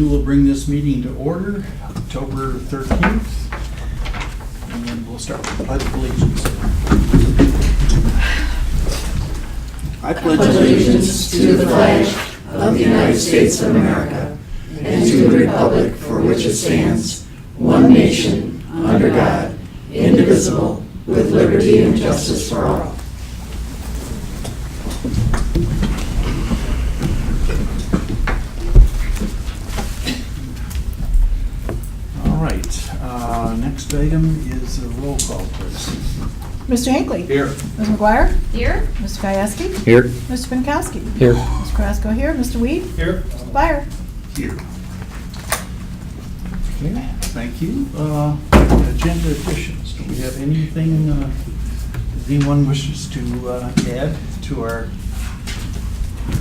we will bring this meeting to order, October 13th, and we'll start with the Pledge of Allegiance. I pledge allegiance to the flag of the United States of America and to the republic for which it stands, one nation, under God, indivisible, with liberty and justice for all. Next item is a roll call, please. Mr. Hinckley. Here. Ms. McGuire. Here. Mr. Gajewski. Here. Mr. Pinkowski. Here. Ms. Carrasco here. Mr. Weed. Here. Mr. Byer. Here. Okay, thank you. Agenda additions. Do we have anything anyone wishes to add to our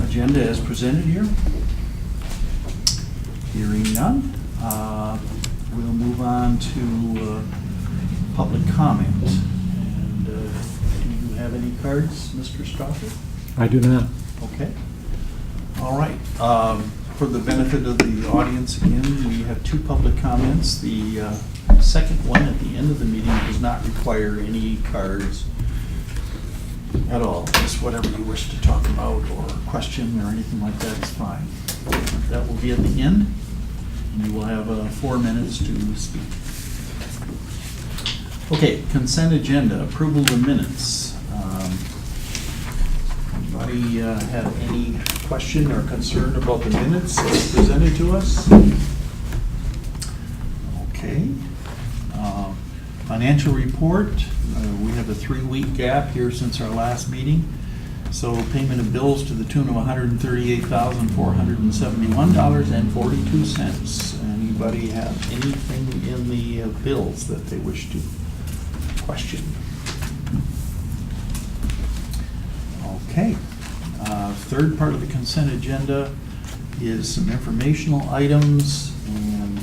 agenda as presented here? Hearing none. We'll move on to public comment. And do you have any cards, Mr. Strasser? I do not. Okay. All right. For the benefit of the audience, again, we have two public comments. The second one at the end of the meeting does not require any cards at all. Just whatever you wish to talk about or question or anything like that is fine. That will be at the end. You will have 4 minutes to speak. Okay, consent agenda, approval of minutes. Anybody have any question or concern about the minutes as presented to us? Okay. Financial report, we have a 3-week gap here since our last meeting. So payment of bills to the tune of $138,471.42. Anybody have anything in the bills that they wish to question? Okay. Third part of the consent agenda is some informational items, and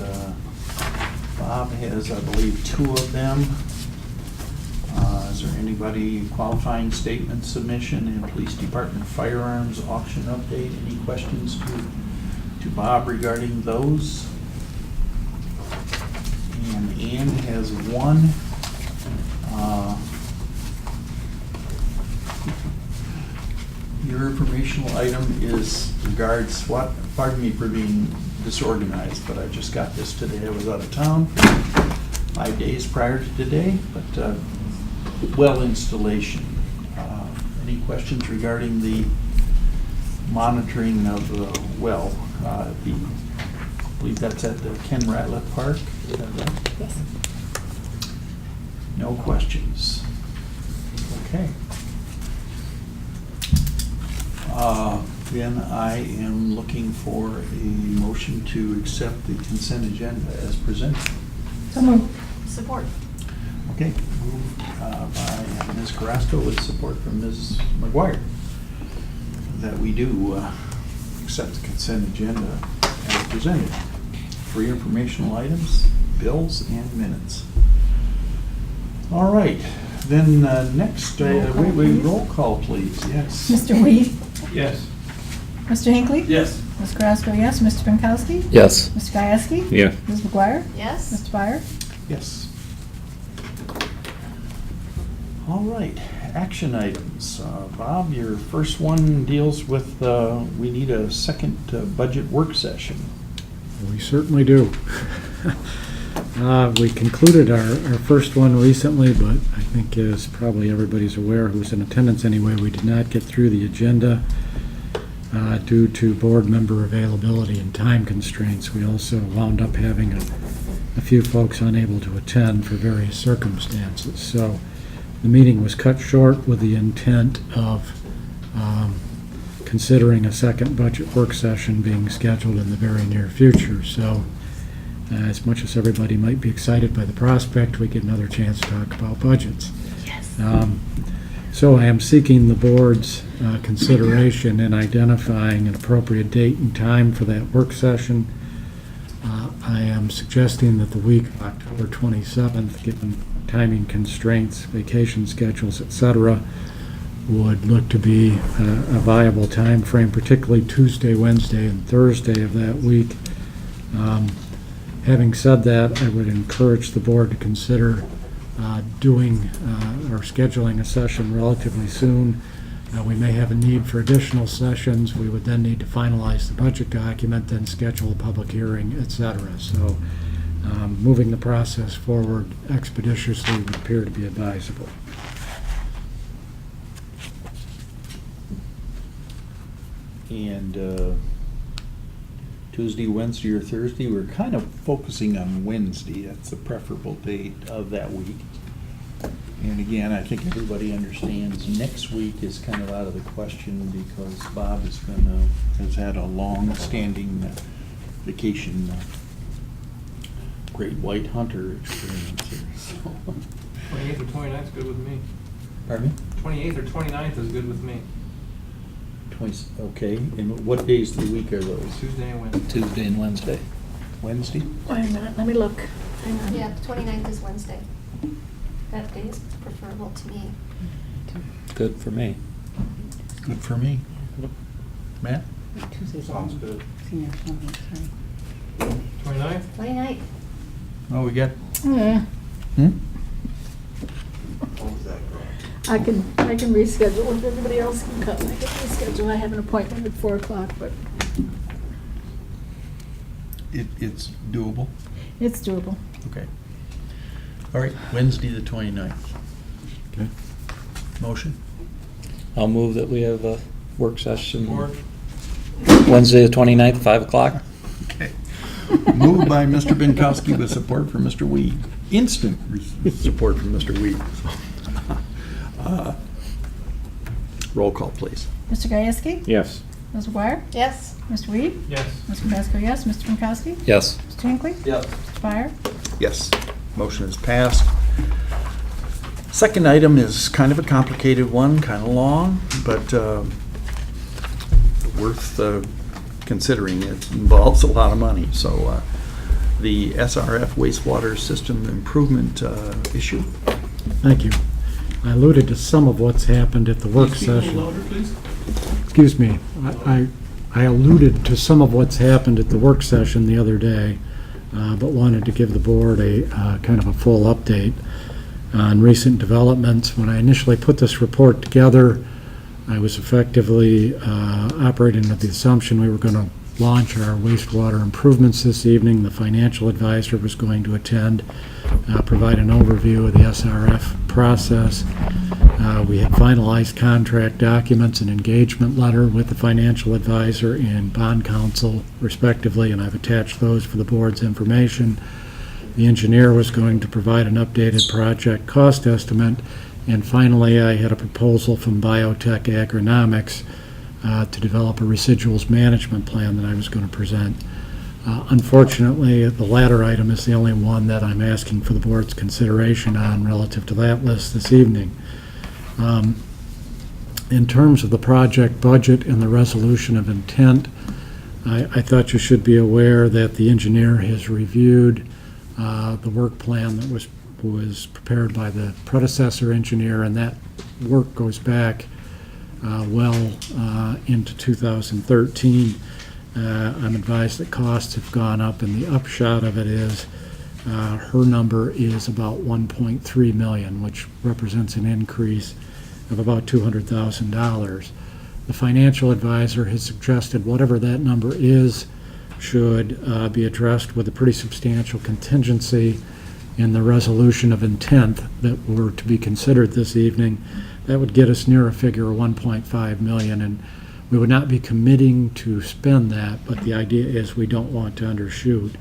Bob has, I believe, 2 of them. Is there anybody qualifying statement submission and police department firearms auction update? Any questions to Bob regarding those? And Ann has one. Your informational item is regards what? Pardon me for being disorganized, but I just got this today. I was out of town 5 days prior to today, but well installation. Any questions regarding the monitoring of the well? I believe that's at the Ken Ratliff Park. Is that right? Yes. No questions. Okay. Then I am looking for a motion to accept the consent agenda as presented. So moved. Support. Okay, moved by Ms. Carrasco with support from Ms. McGuire that we do accept the consent agenda as presented. 3 informational items, bills, and minutes. All right, then next, roll call, please. Yes. Mr. Weed. Yes. Mr. Hinckley. Yes. Ms. Carrasco, yes. Mr. Pinkowski. Yes. Mr. Gajewski. Yeah. Ms. McGuire. Yes. Mr. Byer. Yes. All right, action items. Bob, your first one deals with, we need a second budget work session. We certainly do. We concluded our first one recently, but I think as probably everybody's aware who's in attendance anyway, we did not get through the agenda due to board member availability and time constraints. We also wound up having a few folks unable to attend for various circumstances. So the meeting was cut short with the intent of considering a second budget work session being scheduled in the very near future. So as much as everybody might be excited by the prospect, we get another chance to talk about budgets. Yes. So I am seeking the board's consideration in identifying an appropriate date and time for that work session. I am suggesting that the week of October 27th, given timing constraints, vacation schedules, etc., would look to be a viable time frame, particularly Tuesday, Wednesday, and Thursday of that week. Having said that, I would encourage the board to consider doing or scheduling a session relatively soon. We may have a need for additional sessions. We would then need to finalize the budget document, then schedule a public hearing, et cetera. So moving the process forward expeditiously would appear to be advisable. And Tuesday, Wednesday, or Thursday, we're kind of focusing on Wednesday. That's the preferable date of that week. And again, I think everybody understands next week is kind of out of the question because Bob has had a long-standing vacation, great white hunter experience here. So. 28th or 29th is good with me. Pardon me? 28th or 29th is good with me. Okay, and what days of the week are those? Tuesday and Wednesday. Tuesday and Wednesday. Wednesday? Wait a minute, let me look. Hang on. Yeah, the 29th is Wednesday. That day is preferable to me. Good for me. Good for me. Matt? Tuesday's Sounds good. senior appointment, sorry. 29th? 29th. Oh, we got, Yeah, hmm? I can reschedule if everybody else can come. I can reschedule. I have an appointment at 4 o'clock, but It's doable? it's doable. Okay. All right, Wednesday, the 29th. Okay. Motion? I'll move that we have a work session Or Wednesday, the 29th, 5 o'clock. Okay. Moved by Mr. Binkowski with support from Mr. Weed. Instant support from Mr. Weed. Roll call, please. Mr. Gieske? Yes. Ms. McGuire? Yes. Mr. Weed? yes. Mr. Masco, yes. Mr. Pankowski? Yes. Mr. Hinckley? Yes. Mr. Byer? Yes, motion is passed. Second item is kind of a complicated one, kind of long, but worth considering. It involves a lot of money. So the SRF wastewater system improvement issue. Thank you. I alluded to some of what's happened at the work session. Excuse me. I alluded to some of what's happened at the work session the other day, but wanted to give the board a kind of a full update on recent developments. When I initially put this report together, I was effectively operating with the assumption we were going to launch our wastewater improvements this evening. The financial advisor was going to attend, provide an overview of the SRF process. We had finalized contract documents and engagement letter with the financial advisor and bond counsel respectively, and I've attached those for the board's information. The engineer was going to provide an updated project cost estimate, and finally I had a proposal from Biotech Agronomics to develop a residuals management plan that I was going to present. Unfortunately, the latter item is the only one that I'm asking for the board's consideration on relative to that list this evening. In terms of the project budget and the resolution of intent, I thought you should be aware that the engineer has reviewed the work plan that was prepared by the predecessor engineer, and that work goes back well into 2013. I'm advised that costs have gone up, and the upshot of it is her number is about $1.3 million, which represents an increase of about $200,000. The financial advisor has suggested whatever that number is should be addressed with a pretty substantial contingency in the resolution of intent that were to be considered this evening. That would get us near a figure of $1.5 million, and we would not be committing to spend that, but the idea is we don't want to undershoot.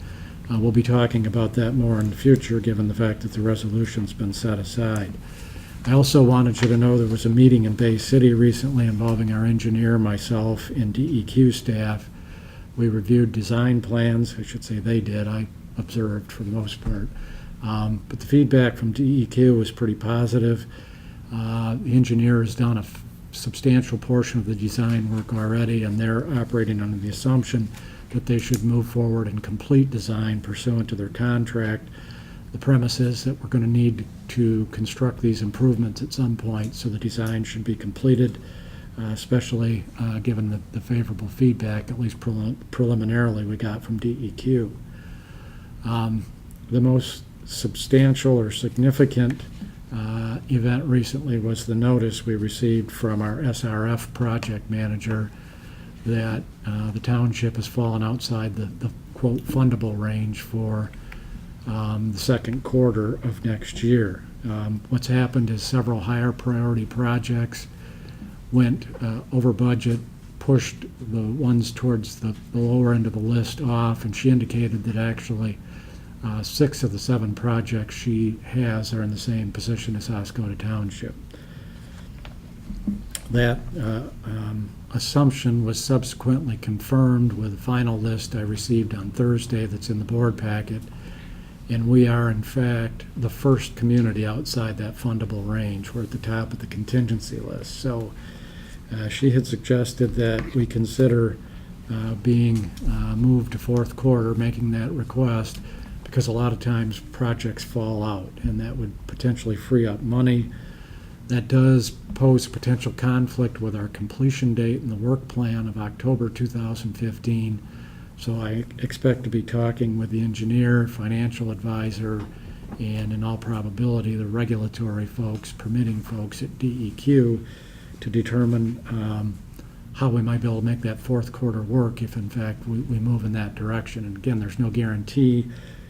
We'll be talking about that more in the future, given the fact that the resolution's been set aside. I also wanted you to know there was a meeting in Bay City recently involving our engineer, myself, and DEQ staff. We reviewed design plans. I should say they did. I observed for the most part. But the feedback from DEQ was pretty positive. The engineer has done a substantial portion of the design work already, and they're operating under the assumption that they should move forward and complete design pursuant to their contract. The premise is that we're going to need to construct these improvements at some point, so the design should be completed, especially given the favorable feedback, at least preliminarily, we got from DEQ. The most substantial or significant event recently was the notice we received from our SRF project manager that the township has fallen outside the quote fundable range for the second quarter of next year. What's happened is several higher priority projects went over budget, pushed the ones towards the lower end of the list off, and she indicated that actually 6 of the 7 projects she has are in the same position as Oscoda Township. That assumption was subsequently confirmed with the final list I received on Thursday that's in the board packet, and we are in fact the first community outside that fundable range. We're at the top of the contingency list. So she had suggested that we consider being moved to fourth quarter, making that request, because a lot of times projects fall out, and that would potentially free up money. That does pose potential conflict with our completion date and the work plan of October 2015. So I expect to be talking with the engineer, financial advisor, and in all probability the regulatory folks, permitting folks at DEQ to determine how we might be able to make that fourth quarter work if in fact we move in that direction. And again, there's no guarantee,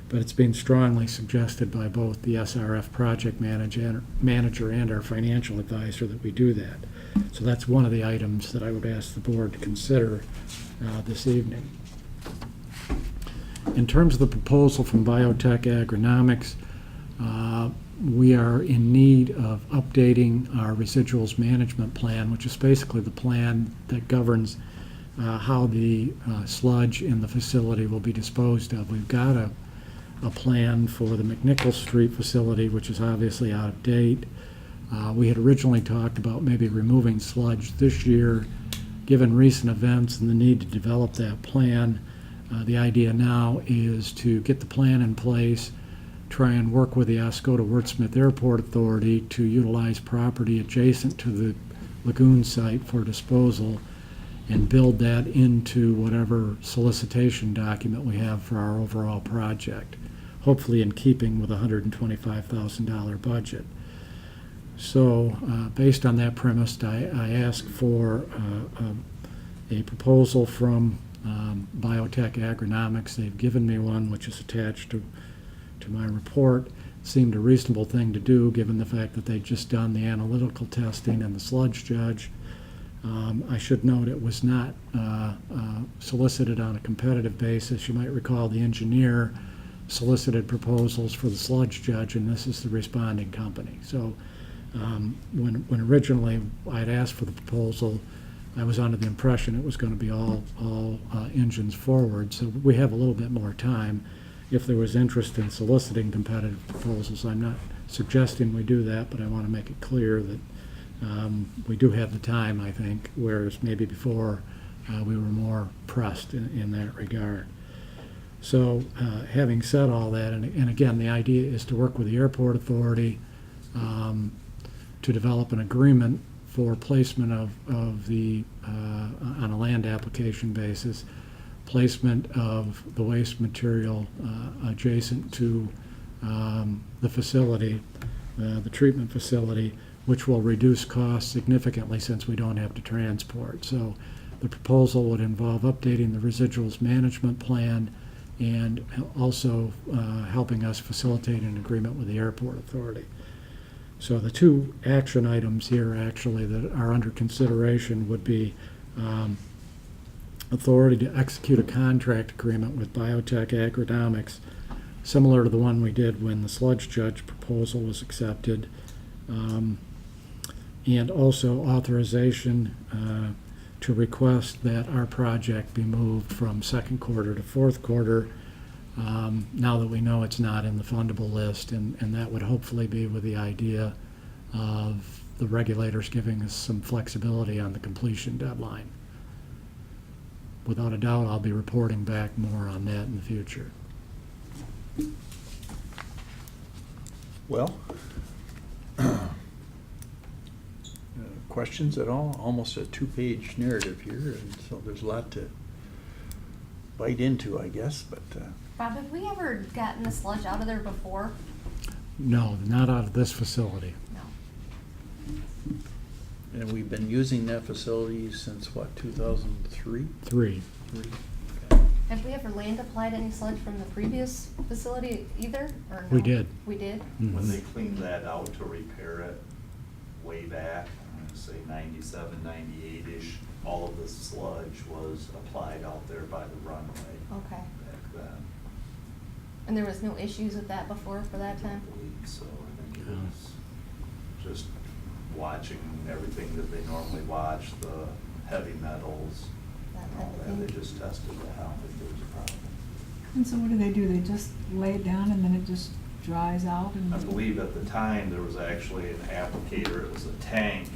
but it's being strongly suggested by both the SRF project manager and our financial advisor that we do that. So that's one of the items that I would ask the board to consider this evening. In terms of the proposal from Biotech Agronomics, we are in need of updating our residuals management plan, which is basically the plan that governs how the sludge in the facility will be disposed of. We've got a plan for the McNichol Street facility, which is obviously out of date. We had originally talked about maybe removing sludge this year. Given recent events and the need to develop that plan, the idea now is to get the plan in place, try and work with the Oscoda-Wurtsmith Airport Authority to utilize property adjacent to the lagoon site for disposal and build that into whatever solicitation document we have for our overall project, hopefully in keeping with a $125,000 budget. So based on that premise, I asked for a proposal from Biotech Agronomics. They've given me one which is attached to my report. Seemed a reasonable thing to do given the fact that they'd just done the analytical testing and the sludge judge. I should note it was not solicited on a competitive basis. You might recall the engineer solicited proposals for the sludge judge, and this is the responding company. So when originally I'd asked for the proposal, I was under the impression it was going to be all engines forward. So we have a little bit more time. If there was interest in soliciting competitive proposals, I'm not suggesting we do that, but I want to make it clear that we do have the time, I think, whereas maybe before we were more pressed in that regard. So having said all that, and again, the idea is to work with the airport authority to develop an agreement for placement of the, on a land application basis, placement of the waste material adjacent to the facility, the treatment facility, which will reduce costs significantly since we don't have to transport. So the proposal would involve updating the residuals management plan and also helping us facilitate an agreement with the airport authority. So the two action items here actually that are under consideration would be authority to execute a contract agreement with Biotech Agronomics, similar to the one we did when the sludge judge proposal was accepted, and also authorization to request that our project be moved from second quarter to fourth quarter now that we know it's not in the fundable list, and that would hopefully be with the idea of the regulators giving us some flexibility on the completion deadline. Without a doubt, I'll be reporting back more on that in the future. Well, questions at all? Almost a 2-page narrative here, and so there's a lot to bite into, I guess, but Bob, have we ever gotten the sludge out of there before? No, not out of this facility. No. And we've been using that facility since, what, 2003? 3. Have we ever land applied any sludge from the previous facility either, or no? We did. We did? When they cleaned that out to repair it way back, I'm gonna say 97, 98-ish, all of the sludge was applied out there by the runway Okay. back then. And there was no issues with that before for that I time? believe so. I think it was just watching everything that they normally watch, the heavy metals That and type all of that. They thing? just tested it. I don't think there was a problem. And so what do? They just lay it down and then it just dries out and? I believe at the time, there was actually an applicator, it was a tank,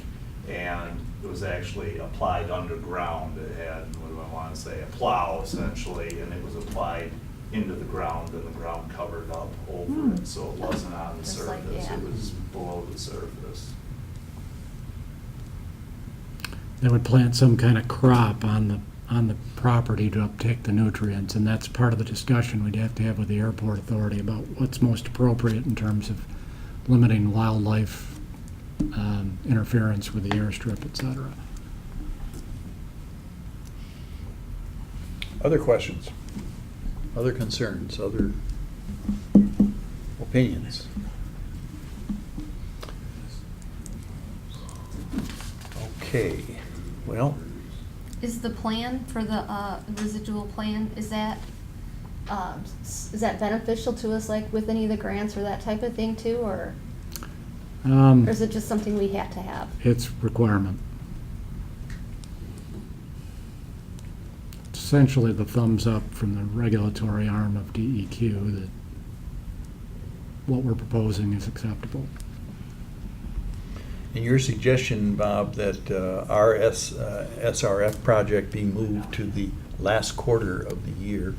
and it was actually applied underground. It had, what do I want to say, a plow essentially, and it was applied into the ground, and the ground covered up over it, so it wasn't on the Just like, surface, yeah. it was below the surface. They would plant some kind of crop on the property to uptake the nutrients, and that's part of the discussion we'd have to have with the airport authority about what's most appropriate in terms of limiting wildlife interference with the airstrip, et cetera. Other questions? Other concerns? Other opinions? Okay, well, Is the plan for the residual plan, is that beneficial to us, like with any of the grants or that type of thing too, or is it just something we have to have? It's requirement. It's essentially the thumbs up from the regulatory arm of DEQ that what we're proposing is acceptable. in your suggestion, Bob, that our SRF project be moved to the last quarter of the year,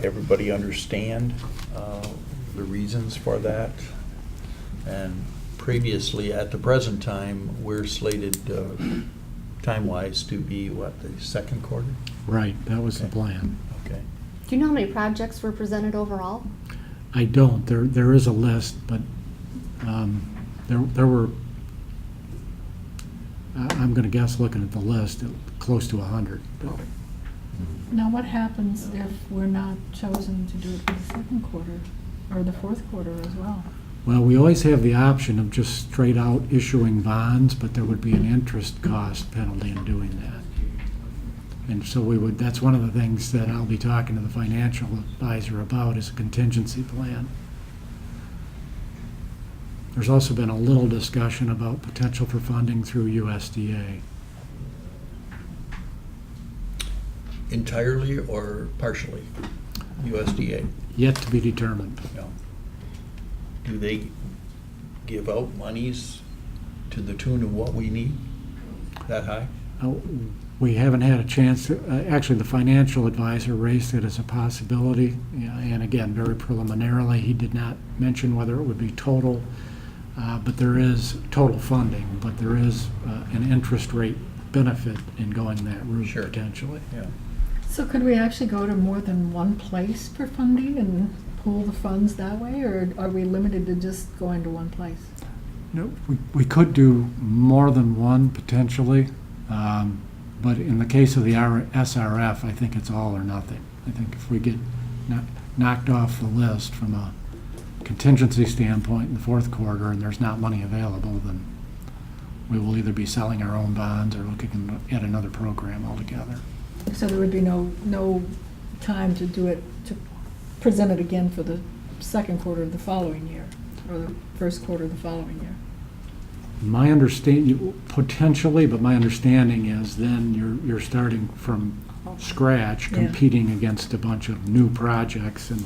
everybody understand the reasons for that? And previously, at the present time, we're slated time-wise to be, what, the second quarter? Right, that was the Okay. plan. Okay. Do you know how many projects were presented overall? I don't, there is a list, but there were, I'm gonna guess, looking at the list, close to 100. Now, what happens if we're not chosen to do it for the second quarter or the fourth quarter as well? Well, we always have the option of just straight out issuing bonds, but there would be an interest cost penalty in doing that. And so that's one of the things that I'll be talking to the financial advisor about, is a contingency plan. There's also been a little discussion about potential for funding through USDA. Entirely or partially? USDA? Yet to be determined. No. Do they give out monies to the tune of what we need? That high? We haven't had a chance to, actually, the financial advisor raised it as a possibility, and again, very preliminarily, he did not mention whether it would be total, but there is total funding, but there is an interest rate benefit in going that route Sure. potentially. Yeah. So could we actually go to more than one place for funding and pool the funds that way, or are we limited to just going to one place? No, we could do more than one potentially, but in the case of the SRF, I think it's all or nothing. I think if we get knocked off the list from a contingency standpoint in the fourth quarter and there's not money available, then we will either be selling our own bonds or looking at another program altogether. So there would be no time to do it, to present it again for the second quarter of the following year, or the first quarter of the following year? My understanding, potentially, but my understanding is then you're starting from scratch, Yeah. competing against a bunch of new projects, and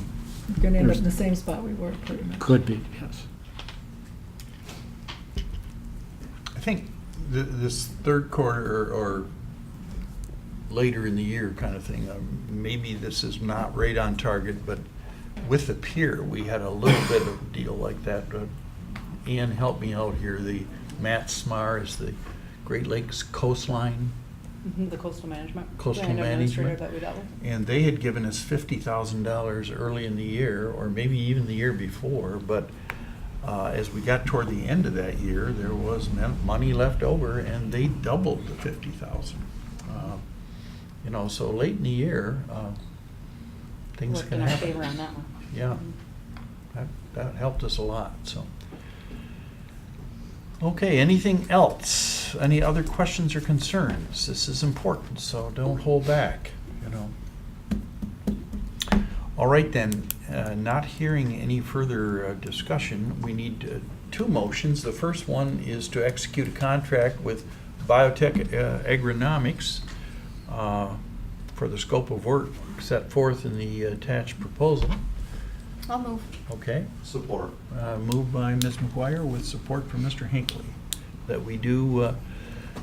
We're going to end up in the same spot we were, pretty much. could be, yes. I think this third quarter or later in the year kind of thing, maybe this is not right on target, but with the pier, we had a little bit of a deal like that. Ian, help me out here. The Matt Smar is the Great Lakes Coastline The coastal management. Coastal land administrator management. that we dealt with. And they had given us $50,000 early in the year, or maybe even the year before, but as we got toward the end of that year, there was money left over, and they doubled the 50,000. You know, so late in the year, things Worked can in our happen. favor on that one. Yeah, that helped us a lot, so. Okay, anything else? Any other questions or concerns? This is important, so don't hold back, you know. All right then, not hearing any further discussion, we need two motions. The first one is to execute a contract with Biotech Agronomics for the scope of work set forth in the attached proposal. I'll move. Okay, Support. moved by Ms. McGuire with support from Mr. Hinckley, that we do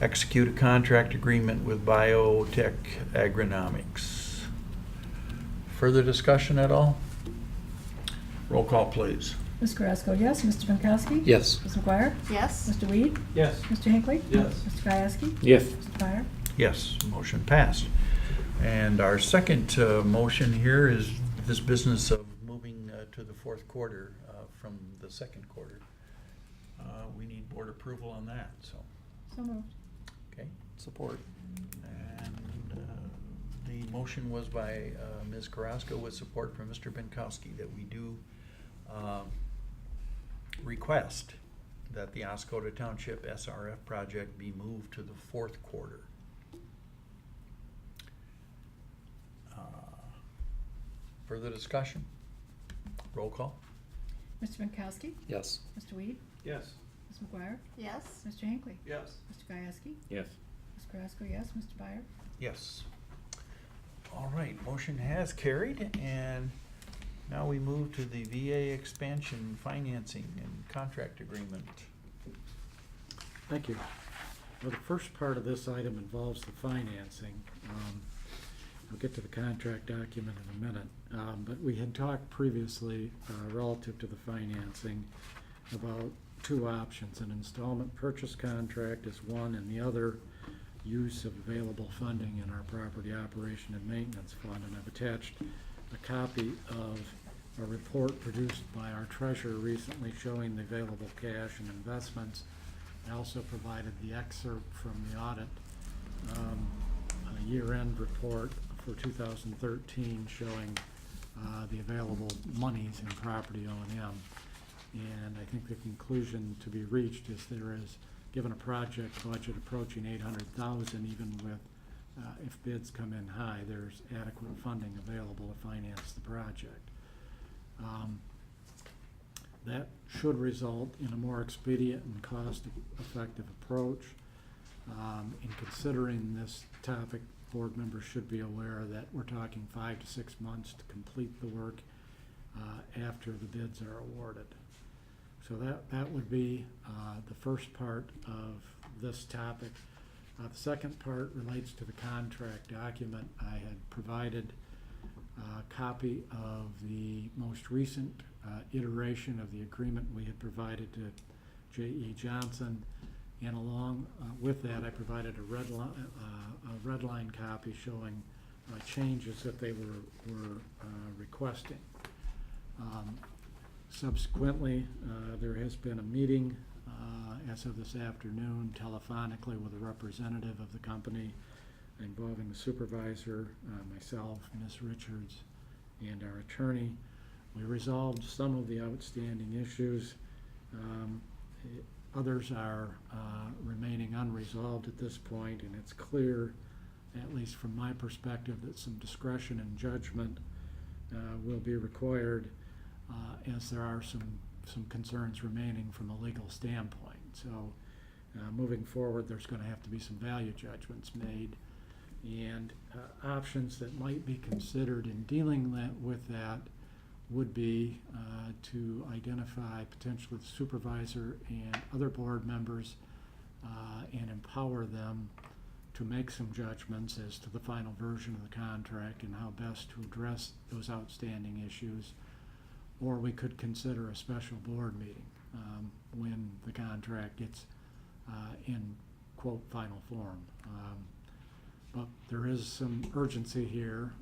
execute a contract agreement with Biotech Agronomics. Further discussion at all? Roll call, please. Ms. Carrasco, yes. Mr. Pankowski? Yes. Ms. McGuire? Yes. Mr. Weed? Yes. Mr. Hinckley? Yes. Mr. Kayasky? Yes. Mr. Dwyer? Yes, motion passed. And our second motion here is this business of moving to the fourth quarter from the second quarter. We need board approval on that, so, So moved. okay. Support. And the motion was by Ms. Carrasco with support from Mr. Binkowski that we do request that the Oscoda Township SRF project be moved to the fourth quarter. Further discussion? Roll call? Mr. Pankowski? Yes. Mr. Weed? Yes. Ms. McGuire? Yes. Mr. Hinckley? Yes. Mr. Kayasky? Yes. Ms. Carrasco, yes. Mr. Dwyer? Yes. All right, motion has carried, and now we move to the VA expansion financing and contract agreement. Thank you. Well, the first part of this item involves the financing. I'll get to the contract document in a minute. But we had talked previously relative to the financing about two options. An installment purchase contract is one, and the other use of available funding in our property operation and maintenance fund. And I've attached a copy of a report produced by our treasurer recently showing the available cash and investments. I also provided the excerpt from the audit, a year-end report for 2013 showing the available monies in property O&M. And I think the conclusion to be reached is there is, given a project budget approaching $800,000, even with, if bids come in high, there's adequate funding available to finance the project. That should result in a more expedient and cost-effective approach. In considering this topic, board members should be aware that we're talking 5 to 6 months to complete the work after the bids are awarded. So that would be the first part of this topic. The second part relates to the contract document. I had provided a copy of the most recent iteration of the agreement we had provided to J.E. Johnson, and along with that I provided a red line copy showing changes that they were requesting. Subsequently, there has been a meeting as of this afternoon telephonically with a representative of the company involving the supervisor, myself, Ms. Richards, and our attorney. We resolved some of the outstanding issues. Others are remaining unresolved at this point, and it's clear, at least from my perspective, that some discretion and judgment will be required as there are some concerns remaining from a legal standpoint. So moving forward, there's going to have to be some value judgments made, and options that might be considered in dealing with that would be to identify potentially the supervisor and other board members and empower them to make some judgments as to the final version of the contract and how best to address those outstanding issues. Or we could consider a special board meeting when the contract gets in, quote, final form. But there is some urgency here.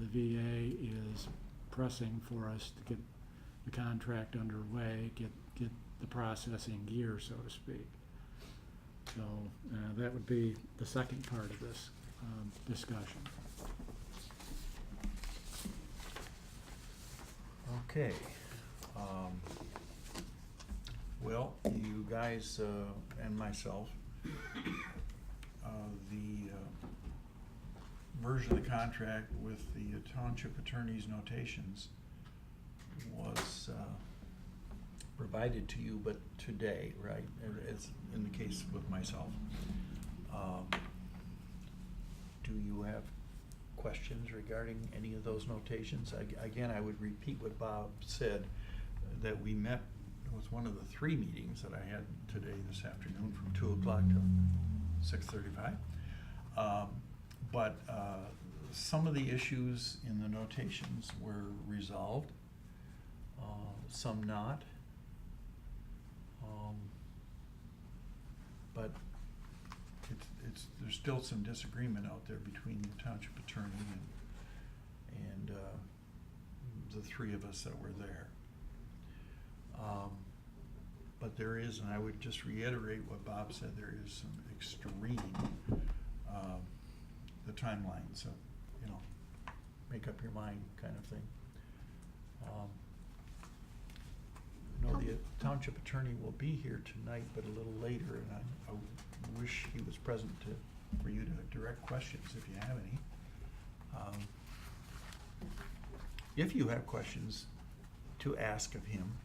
The VA is pressing for us to get the contract underway, get the process in gear, so to speak. So that would be the second part of this discussion. Okay. Well, you guys and myself, the version of the contract with the township attorney's notations was provided to you, but today, right, as in the case with myself. Do you have questions regarding any of those notations? Again, I would repeat what Bob said, that we met, it was one of the 3 meetings that I had today, this afternoon, from 2 o'clock to 6:35. But some of the issues in the notations were resolved, some not. But there's still some disagreement out there between the township attorney and the 3 of us that were there. But there is, and I would just reiterate what Bob said, there is some extreme, the timeline, so, make up your mind kind of thing. The township attorney will be here tonight, but a little later, and I wish he was present for you to direct questions if you have any. If you have questions to ask of him,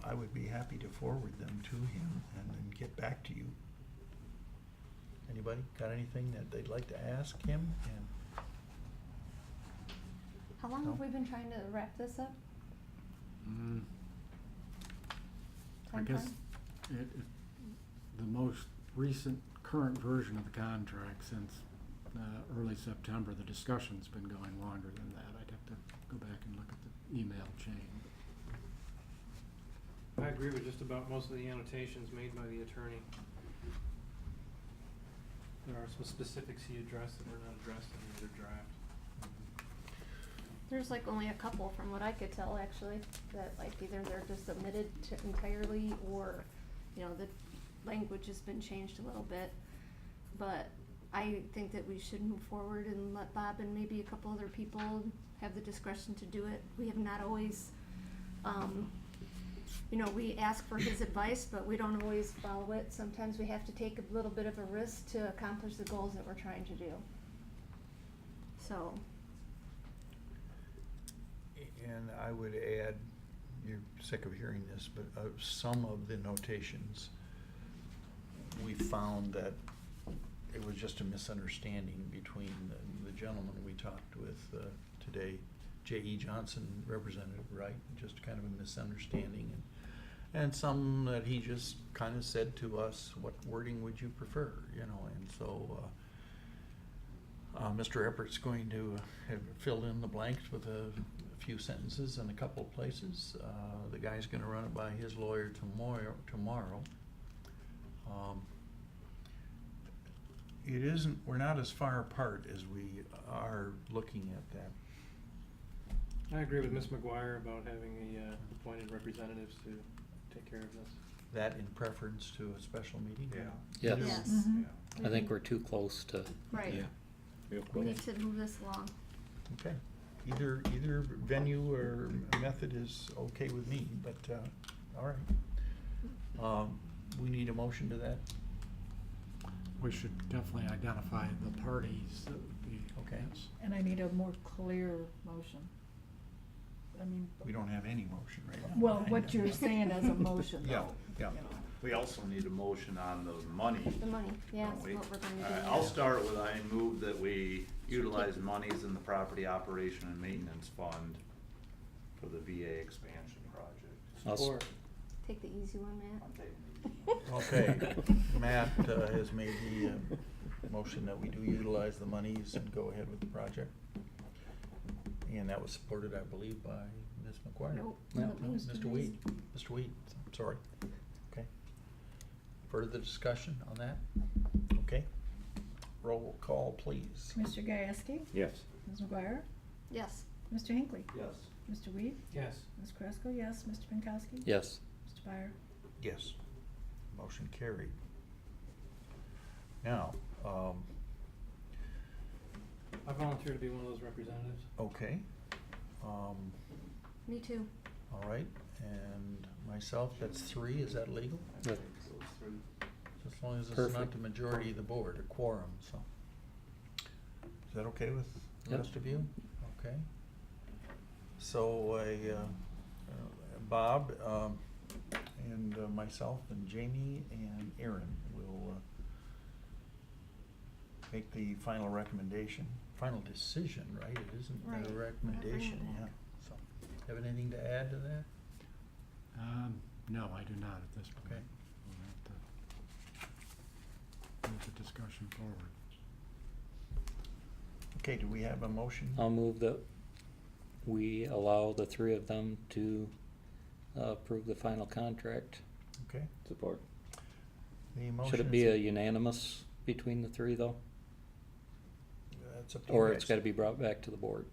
I would be happy to forward them to him and then get back to you. Anybody got anything that they'd like to ask him? And How long have we been trying to wrap this up? I guess the most recent current version of the contract since early September, the discussion's been going longer than that. I'd have to go back and look at the email chain. I agree with just about most of the annotations made by the attorney. There are some specifics he addressed that were not addressed in the other draft. There's like only a couple from what I could tell actually, that like either they're just omitted entirely or, the language has been changed a little bit. But I think that we should move forward and let Bob and maybe a couple other people have the discretion to do it. We have not always, we ask for his advice, but we don't always follow it. Sometimes we have to take a little bit of a risk to accomplish the goals that we're trying to do. So. And I would add, you're sick of hearing this, but some of the notations, we found that it was just a misunderstanding between the gentleman we talked with today, J.E. Johnson, representative, right? Just kind of a misunderstanding. And some that he just kind of said to us, what wording would you prefer, and so Mr. Eppert's going to have filled in the blanks with a few sentences in a couple of places. The guy's going to run it by his lawyer tomorrow. We're not as far apart as we are looking at that. I agree with Ms. McGuire about having appointed representatives to take care of this. That in preference to a special meeting? Yeah. Yes. Yes. Mm-hmm. I think we're too close to. Right. Yeah. We need to move this along. Okay. Either venue or method is okay with me, but, all right. We need a motion to that? We should definitely identify the parties that would be. Okay. And I need a more clear motion. We don't have any motion right now. Well, what you're saying as a motion, though. Yeah. We also need a motion on the money. The money, yeah, don't that's we? what we're going to do. All right, I'll start with, I move that we utilize monies in the property operation and maintenance fund for the VA expansion project. Support. Take the easy one, Matt. I'm taking these. Okay. Matt has made the motion that we do utilize the monies and go ahead with the project. And that was supported, I believe, by Ms. McGuire. Nope. No. Mr. Weed. Mr. Weed, I'm sorry. Okay. Further discussion on that? Okay. Roll call, please. Mr. Gieske? Yes. Ms. McGuire? Yes. Mr. Hinckley? Yes. Mr. Weed? Yes. Ms. Carrasco, yes. Mr. Pinkowski? Yes. Mr. Byer? Yes. Motion carried. Now, I volunteer to be one of those representatives. okay. Me too. All right, and myself, that's 3, is that legal? Yep. So it's 3. As long as it's not Perfect. the majority of the board, a quorum, so. Is that okay with the Yep. rest of you? Okay. So, Bob, and myself and Jamie and Aaron will make the final recommendation, final decision, right? It isn't Right. a We're recommendation, not bringing it yeah. back. So, have anything to add to that? No, I do not at this point. Okay. We'll have to move the discussion forward. Okay, do we have a motion? I'll move that we allow the 3 of them to approve the final contract. Okay. Support. The motion Should it be is- a unanimous between the 3, though? That's up to you Or guys. it's got to be brought back to the board?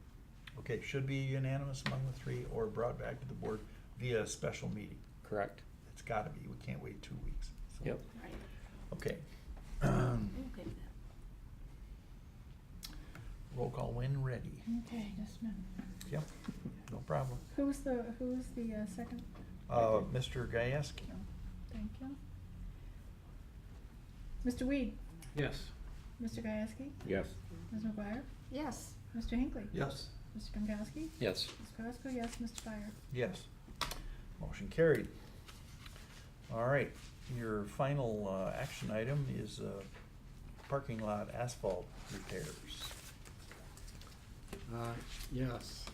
Okay, should be unanimous among the 3 or brought back to the board via a special meeting. Correct. It's gotta be, we can't wait 2 weeks. So- Yep. Right. Okay. I'm okay with that. Roll call when ready. Okay, just a minute. Yep, no problem. Who's the second? Mr. Gieske? No, thank you. Mr. Weed? Yes. Mr. Gieske? Yes. Ms. McGuire? Yes. Mr. Hinckley? Yes. Mr. Pinkowski? Yes. Ms. Carrasco, yes. Mr. Byer? Yes. Motion carried. All right, your final action item is parking lot asphalt repairs. Yes.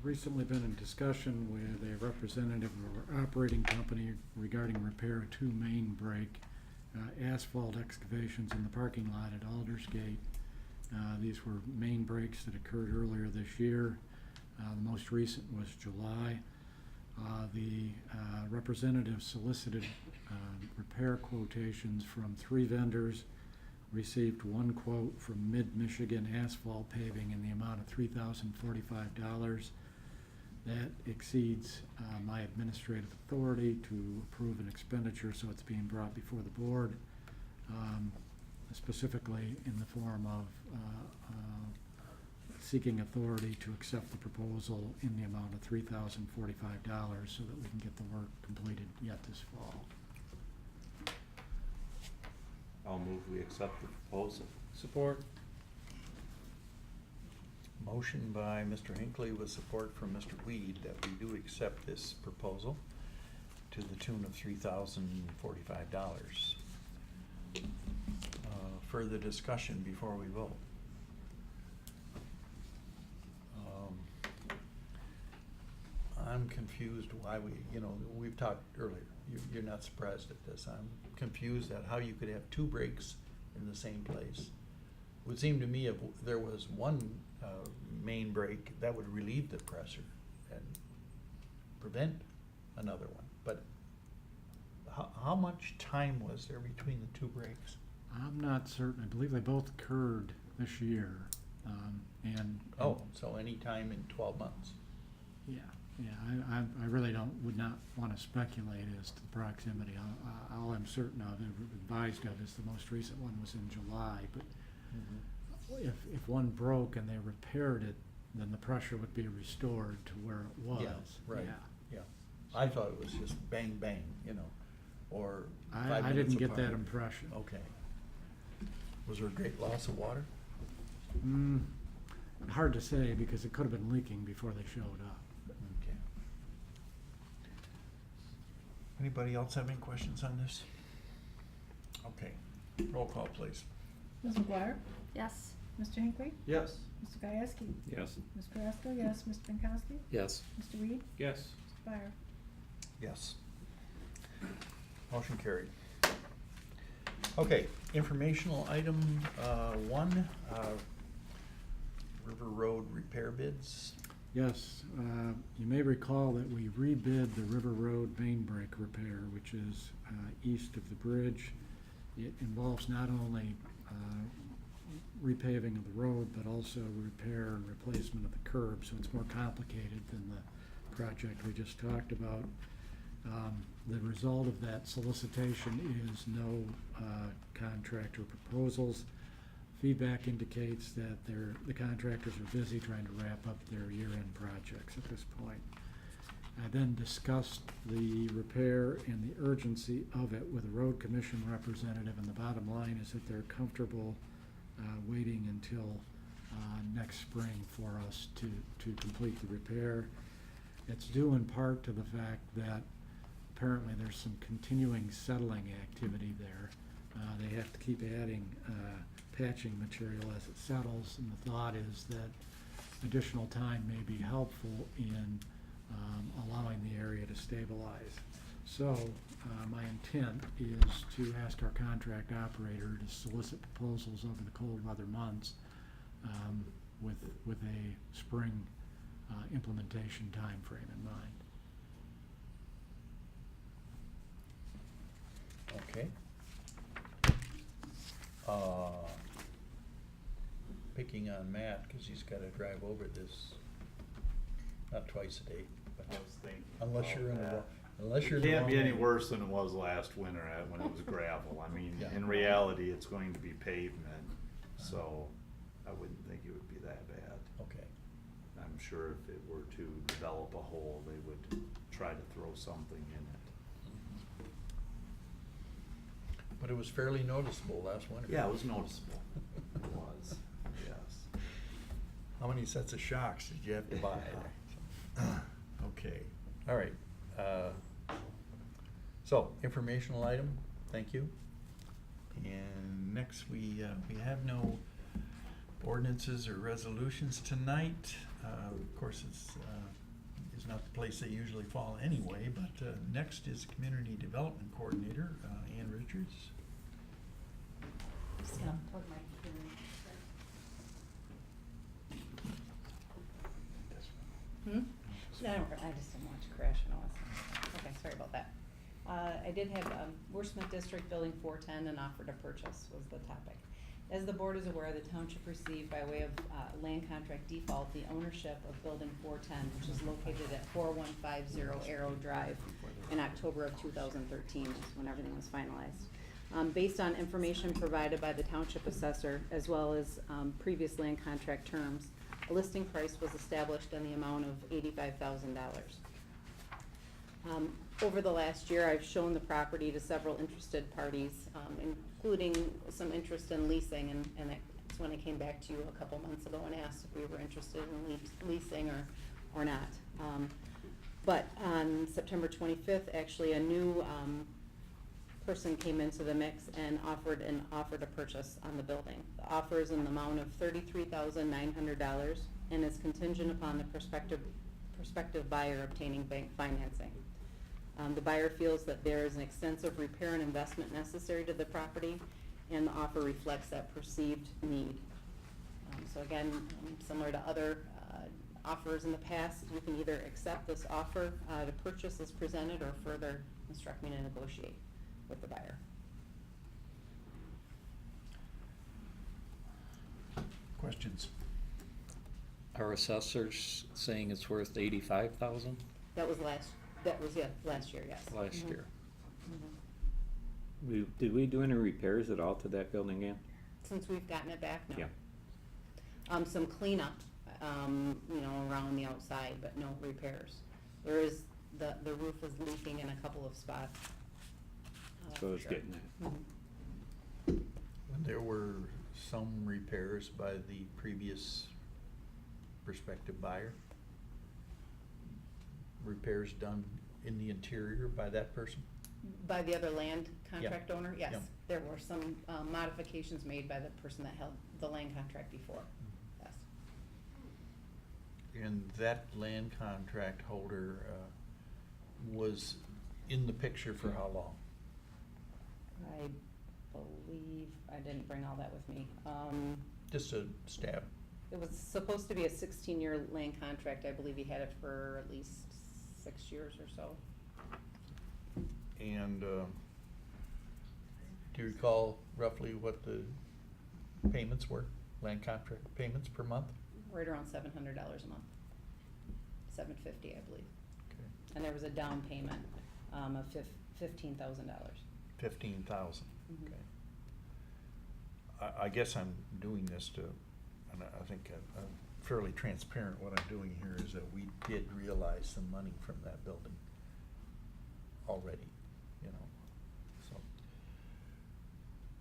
Recently been in discussion with a representative of our operating company regarding repair of 2 main break asphalt excavations in the parking lot at Aldersgate. These were main breaks that occurred earlier this year. The most recent was July. The representative solicited repair quotations from 3 vendors, received 1 quote from Mid-Michigan Asphalt Paving in the amount of $3,045. That exceeds my administrative authority to approve an expenditure, so it's being brought before the board, specifically in the form of seeking authority to accept the proposal in the amount of $3,045 so that we can get the work completed yet this fall. I'll move we accept the proposal. Support. Motion by Mr. Hinckley with support from Mr. Weed that we do accept this proposal to the tune of $3,045. Further discussion before we vote. I'm confused why we've talked earlier. You're not surprised at this. I'm confused at how you could have 2 breaks in the same place. It would seem to me if there was 1 main break, that would relieve the pressure and prevent another one. But how much time was there between the 2 breaks? I'm not certain. I believe they both occurred this year. So any time in 12 months? Yeah, I really would not want to speculate as to the proximity. All I'm certain of and advised of is the most recent one was in July, but if one broke and they repaired it, then the pressure would be restored to where it was. Yeah, right. Yeah. I thought it was just bang, bang, or 5 I minutes didn't get that apart. impression. Okay. Was there a great loss of water? Hard to say because it could have been leaking before they showed up. Okay. Anybody else have any questions on this? Okay, roll call, please. Ms. McGuire? Yes. Mr. Hinckley? Yes. Mr. Gieske? Yes. Ms. Carrasco, yes. Mr. Pinkowski? Yes. Mr. Weed? Yes. Mr. Byer? Yes. Motion carried. Okay, informational item 1, River Road repair bids. Yes, you may recall that we rebid the River Road main break repair, which is east of the bridge. It involves not only repaving of the road, but also repair and replacement of the curb, so it's more complicated than the project we just talked about. The result of that solicitation is no contractor proposals. Feedback indicates that the contractors are busy trying to wrap up their year-end projects at this point. I then discussed the repair and the urgency of it with a road commission representative, and the bottom line is that they're comfortable waiting until next spring for us to complete the repair. It's due in part to the fact that apparently there's some continuing settling activity there. They have to keep adding patching material as it settles, and the thought is that additional time may be helpful in allowing the area to stabilize. So my intent is to ask our contract operator to solicit proposals over the cold weather months with a spring implementation time frame in mind. Okay. Picking on Matt, because he's got to drive over this, not twice a day, but I was thinking unless you're in about the, that. unless you're It in the can't be wrong any lane. worse than it was last winter when it was gravel. I mean, Yeah. in reality, it's going to be pavement, so I wouldn't think it would be that bad. Okay. I'm sure if it were to develop a hole, they would try to throw something in it. But it was fairly noticeable last winter. Yeah, it was noticeable. It was, yes. How many sets of shocks did you have to buy? Okay, all right. So, informational item, thank you. And next, we have no ordinances or resolutions tonight. Of course, it's not the place they usually fall anyway, but next is Community Development Coordinator, Ann Richards. Just gonna plug my computer in. I just didn't want to crash and all that stuff. Okay, sorry about that. I did have Worcester District Building 410 and offer to purchase was the topic. As the board is aware, the township received by way of land contract default the ownership of Building 410, which is located at 4150 Arrow Drive in October of 2013, is when everything was finalized. Based on information provided by the township assessor, as well as previous land contract terms, a listing price was established in the amount of $85,000. Over the last year, I've shown the property to several interested parties, including some interest in leasing, and that's when I came back to you a couple months ago and asked if we were interested in leasing or not. But on September 25th, actually, a new person came into the mix and offered a purchase on the building. The offer is in the amount of $33,900 and is contingent upon the prospective buyer obtaining bank financing. The buyer feels that there is an extensive repair and investment necessary to the property, and the offer reflects that perceived need. So again, similar to other offers in the past, you can either accept this offer to purchase as presented or further instruct me to negotiate with the buyer. Questions? Our assessors saying it's worth 85,000 That was last year, yes. last Mhm. year. Mhm. Did we do any repairs at all to that building again? Since we've gotten it back, no. Yeah. Some cleanup, around the outside, but no repairs. There is, the roof is leaking in a couple of spots. That's what I was Sure. getting at. Mhm. There were some repairs by the previous prospective buyer. Repairs done in the interior by that person? By the other land contract owner, Yeah. yes. There were some modifications made by the person that held the land contract before, yes. And that land contract holder was in the picture for how long? I believe, I didn't bring all that with me. Just a stab. It was supposed to be a 16-year land contract. I believe he had it for at least 6 years or so. And do you recall roughly what the payments were, land contract payments per month? Right around $700 a month. $750, I believe. Okay. And there was a down payment of $15,000. 15,000, Mhm. okay. I guess I'm doing this to, and I think I'm fairly transparent. What I'm doing here is that we did realize some money from that building already, you know, so.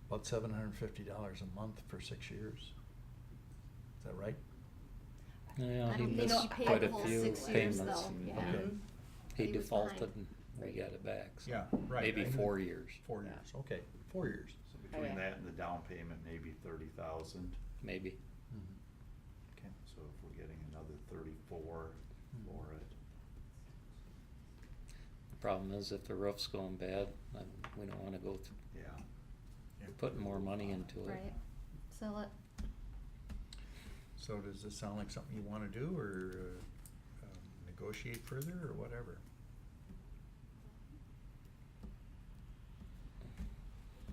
About $750 a month for 6 years. Is that right? Yeah, I he don't think missed he paid quite the a whole few 6 years payments. though, yeah. Okay. He He was defaulted behind. and we got it back, so. Yeah, right. Maybe I knew- 4 years, 4 Yeah. years, okay, 4 years. So Oh, between yeah. that and the down payment, maybe 30,000. maybe. Mm-hmm. Okay. So if we're getting another 34 for it. The problem is if the roof's going bad, then we don't wanna go Yeah. putting more money into it. Right, sell it. So does this sound like something you wanna do, or negotiate further, or whatever?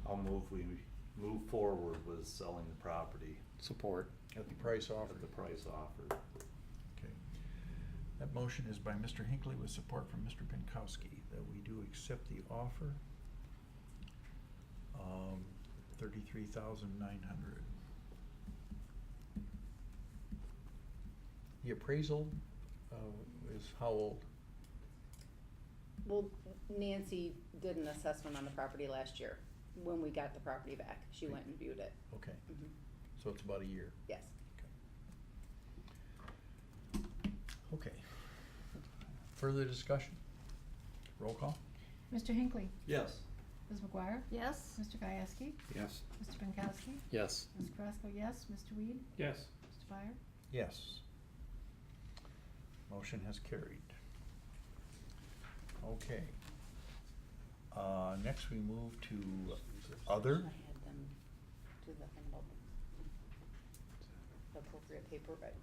I'll move, we move forward with selling the property Support. At the price at offered. the price offered. Okay. That motion is by Mr. Hinckley with support from Mr. Pinkowski, that we do accept the offer. 33,900. The appraisal is how old? Well, Nancy did an assessment on the property last year, when we got the property back. She went and viewed it. Okay, Mhm. so it's about a year. Yes. Okay. Further discussion? Roll call? Mr. Hinckley, Yes. Ms. McGuire, Yes? Mr. Gieske, Yes. Mr. Pinkowski, Yes. Ms. Carrasco, yes, Mr. Weed, Yes. Mr. Fire. Yes. Motion has carried. Okay. Next we move to other. I had them do the thing about the appropriate paper, but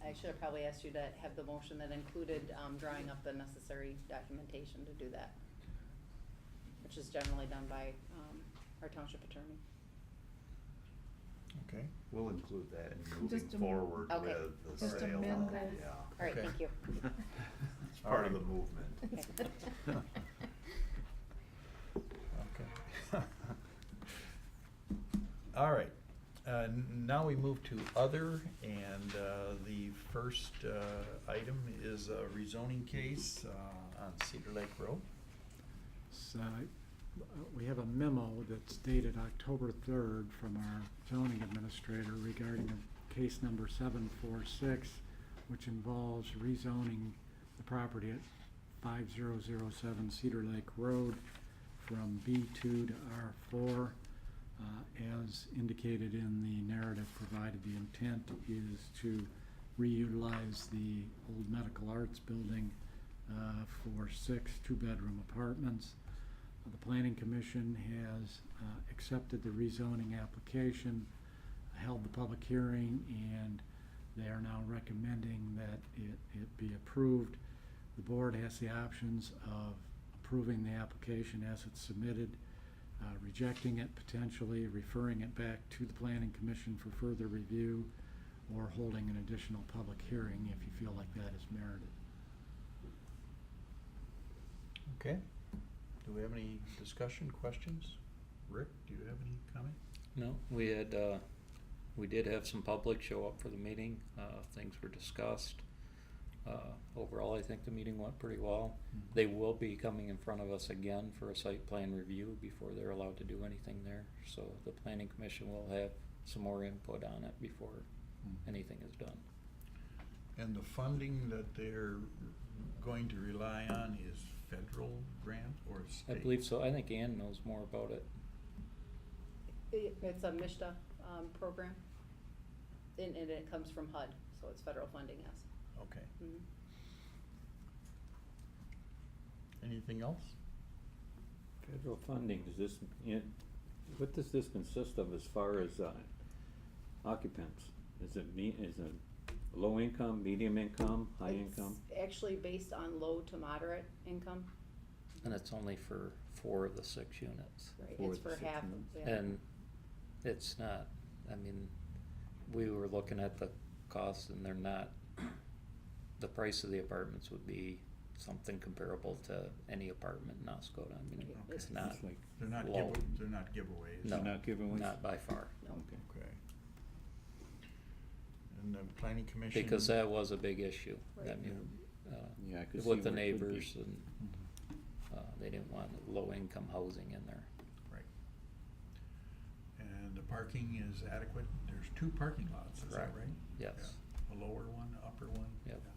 I should have probably asked you to have the motion that included drawing up the necessary documentation to do that, which is generally done by our township attorney. Okay. We'll include that in Just moving a- forward Okay. with the Just sale. amend that. Yeah. All right, Okay. thank you. It's part of the movement. Okay. All right. Now we move to other, and the first item is a rezoning case on Cedar Lake Road. So, we have a memo that's dated October 3rd from our zoning administrator regarding a case number 746, which involves rezoning the property at 5007 Cedar Lake Road from B2 to R4. As indicated in the narrative provided, the intent is to reutilize the old medical arts building for 6 two-bedroom apartments. The Planning Commission has accepted the rezoning application, held the public hearing, and they are now recommending that it be approved. The board has the options of approving the application as it's submitted, rejecting it potentially, referring it back to the Planning Commission for further review, or holding an additional public hearing if you feel like that is merited. Okay. Do we have any discussion, questions? Rick, do you have any comment? No, we did have some public show up for the meeting, things were discussed. Overall, I think the meeting went pretty well. Mhm. They will be coming in front of us again for a site plan review before they're allowed to do anything there. So the planning commission will have some more input on it before Mhm. anything is done. And the funding that they're going to rely on is federal grant or I state? believe so, I think Ann knows more about it. It's a MISTA program, and it comes from HUD, so it's federal funding, yes. Okay. Mhm. Anything else? Federal funding, what does this consist of as far as occupants? Is it low income, medium income, high income? It's actually based on low to moderate income, And it's only for 4 of the 6 units. right? For It's the for 6 half, units. yeah. And it's not I mean, we were looking at the costs and they're not, the price of the apartments would be something comparable to any apartment in Oscoda. I mean, it's not It's like- They're not low. they're not giveaways. No, Not giveaways? not by far. Okay. Okay. And the planning commission? Because that was a big issue. I Right. mean, Yeah, I could see with the where it could be. neighbors and, Mhm. they didn't want low-income housing in there. Right. And the parking is adequate? There's 2 parking lots, is that Correct. right? Yes. Yeah. A lower one, upper one? Yep. Yeah.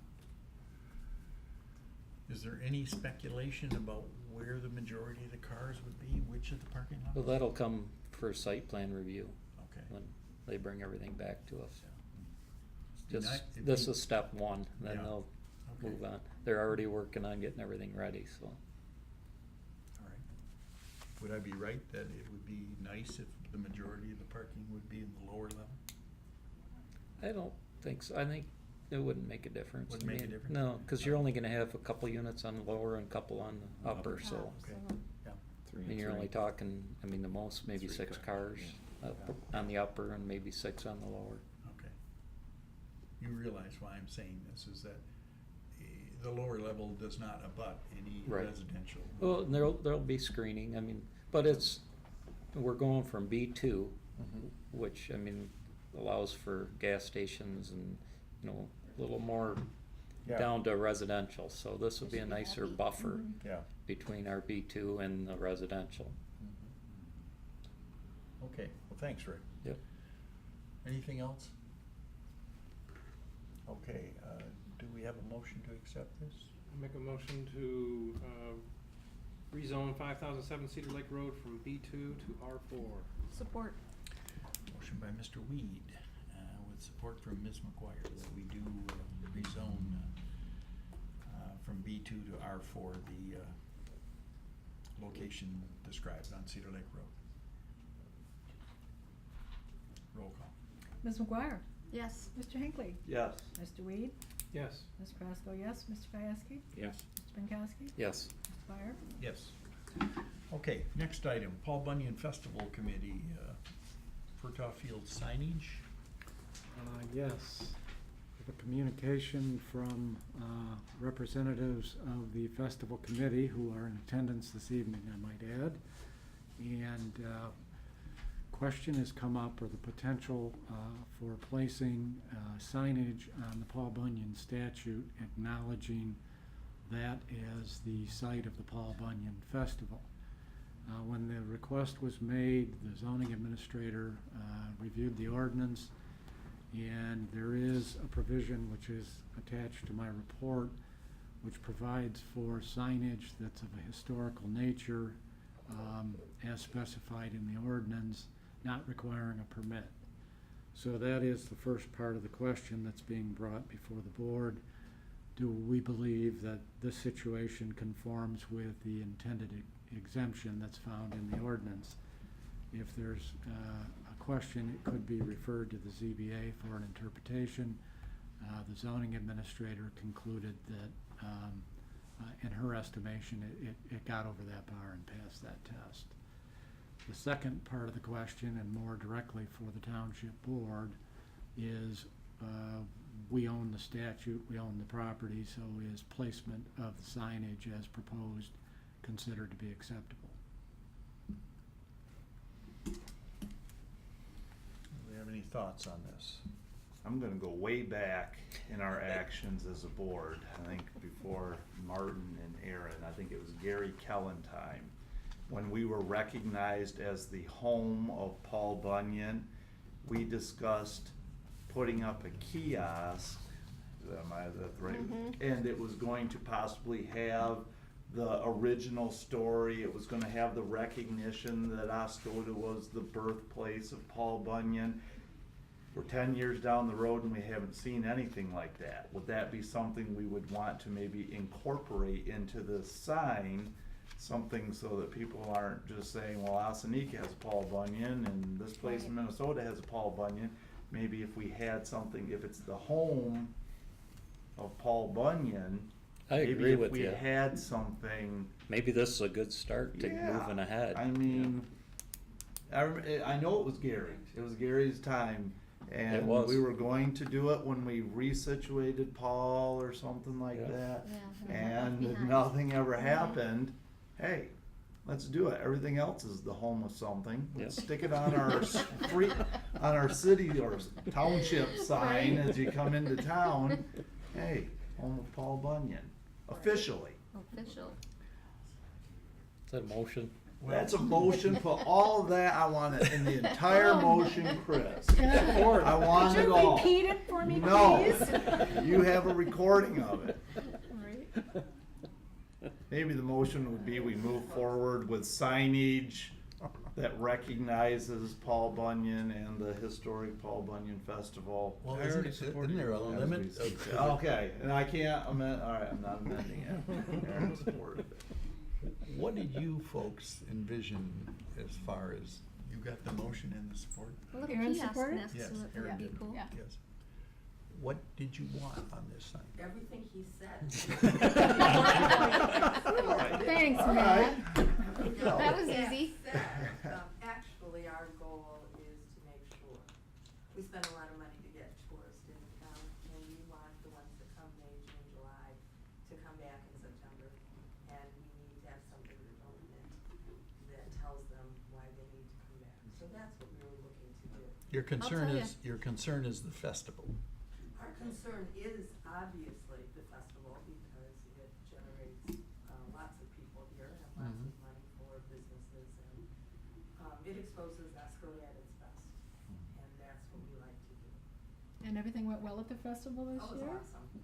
Is there any speculation about where the majority of the cars would be? Which of the parking lots? Well, that'll come for site plan review Okay. when they bring everything back to us. Be Just, it'd this be- is step one, then Yeah. they'll Okay. move on. They're already working on getting everything ready, so. All right. Would I be right that it would be nice if the majority of the parking would be in the lower level? I don't think so. I think it wouldn't make a difference. Wouldn't I make a mean, difference? No, cause you're only gonna have a couple units on the lower and a couple on the upper, so. Okay. Yeah. Three I and mean, you're three. only talking, I mean, the most, maybe 3 6 cars, cars yeah. on the upper and maybe 6 on the lower. Okay. You realize why I'm saying this, is that the lower level does not abut any Right. residential. Well, and there'll be screening, I mean, but we're going from B2, Mhm. which, I mean, allows for gas stations and, you know, a little more Yeah. down to residential, so this would be a Should be nicer happy. buffer Mhm. Yeah. between our B2 and the residential. Okay, well, thanks, Rick. Yep. Anything else? Okay, do we have a motion to accept this? I make a motion to, rezone 5007 Cedar Lake Road from B2 to R4. Support. Motion by Mr. Weed, with support from Ms. McGuire, that we do rezone from B2 to R4, the location described on Cedar Lake Road. Roll call. Ms. McGuire? Yes. Mr. Hinckley? Yes. Mr. Weed? Yes. Ms. Krasko, yes. Mr. Kayasky? Yes. Mr. Pinkowski? Yes. Ms. Dwyer? Yes. Okay, next item, Paul Bunyan Festival Committee, Furtaw Field signage. Yes. We have a communication from representatives of the festival committee who are in attendance this evening, I might add. And question has come up, or the potential for placing signage on the Paul Bunyan statue acknowledging that as the site of the Paul Bunyan Festival. When the request was made, the zoning administrator reviewed the ordinance, and there is a provision which is attached to my report which provides for signage that's of a historical nature as specified in the ordinance, not requiring a permit. So that is the first part of the question that's being brought before the board. Do we believe that this situation conforms with the intended exemption that's found in the ordinance? If there's a question, it could be referred to the ZBA for an interpretation. The zoning administrator concluded that, in her estimation, it got over that bar and passed that test. The second part of the question, and more directly for the township board, is we own the statute, we own the property, so is placement of the signage as proposed considered to be acceptable? Do we have any thoughts on this? I'm gonna go way back in our actions as a board, I think before Martin and Aaron, I think it was Gary Kellen time, when we were recognized as the home of Paul Bunyan. We discussed putting up a kiosk, am I that right? Mhm. And it was going to possibly have the original story, it was gonna have the recognition that Oscoda was the birthplace of Paul Bunyan. We're 10 years down the road and we haven't seen anything like that. Would that be something we would want to maybe incorporate into the sign? Something so that people aren't just saying, well, Osanika has Paul Bunyan and this place in Right. Minnesota has a Paul Bunyan. Maybe if we had something, if it's the home of Paul Bunyan, I agree maybe with if you. we had something. Maybe this is a good start to Yeah, moving ahead. I mean, I know it was Gary. It was Gary's time. And It was. we were going to do it when we resituated Paul or something like Yeah. that. Yeah, And if behind. nothing ever happened, hey, let's do it. Everything else is the home of something. Let's Yep. stick it on our street, on our city or township sign Right. as you come into town. Hey, home of Paul Bunyan, officially. Official. Is that a motion? That's a motion for all of that. I want it in the entire motion, Chris. Good. I want Could it you all. repeat it for me, No, please? you have a recording of it. Right. Maybe the motion would be we move forward with signage that recognizes Paul Bunyan and the historic Paul Bunyan Festival. Well, I already isn't supported there a you. limit? Okay, and I can't amend, all right, I'm not amending it. Aaron supported it. What did you folks envision as far as, you got the motion and the support? Well, look, Aaron kiosk supported? next Yes, to it, Aaron that'd be did. cool. Yeah. Yes. What did you want on this sign? Everything he said. Thanks, All Matt. right. That was easy. Actually, our goal is to make sure, we spend a lot of money to get tourists into town, and we want the ones that come May, June, July, to come back in September. And we need to have something that tells them why they need to come back. So that's what we were looking to do. Your concern tell ya. your concern is the festival. Our concern is obviously the festival because it generates lots of people here and lots of Mhm. money for businesses and it exposes Oscoda at its best. And that's what we like to do. And everything went well at the festival this Oh, it year? was awesome.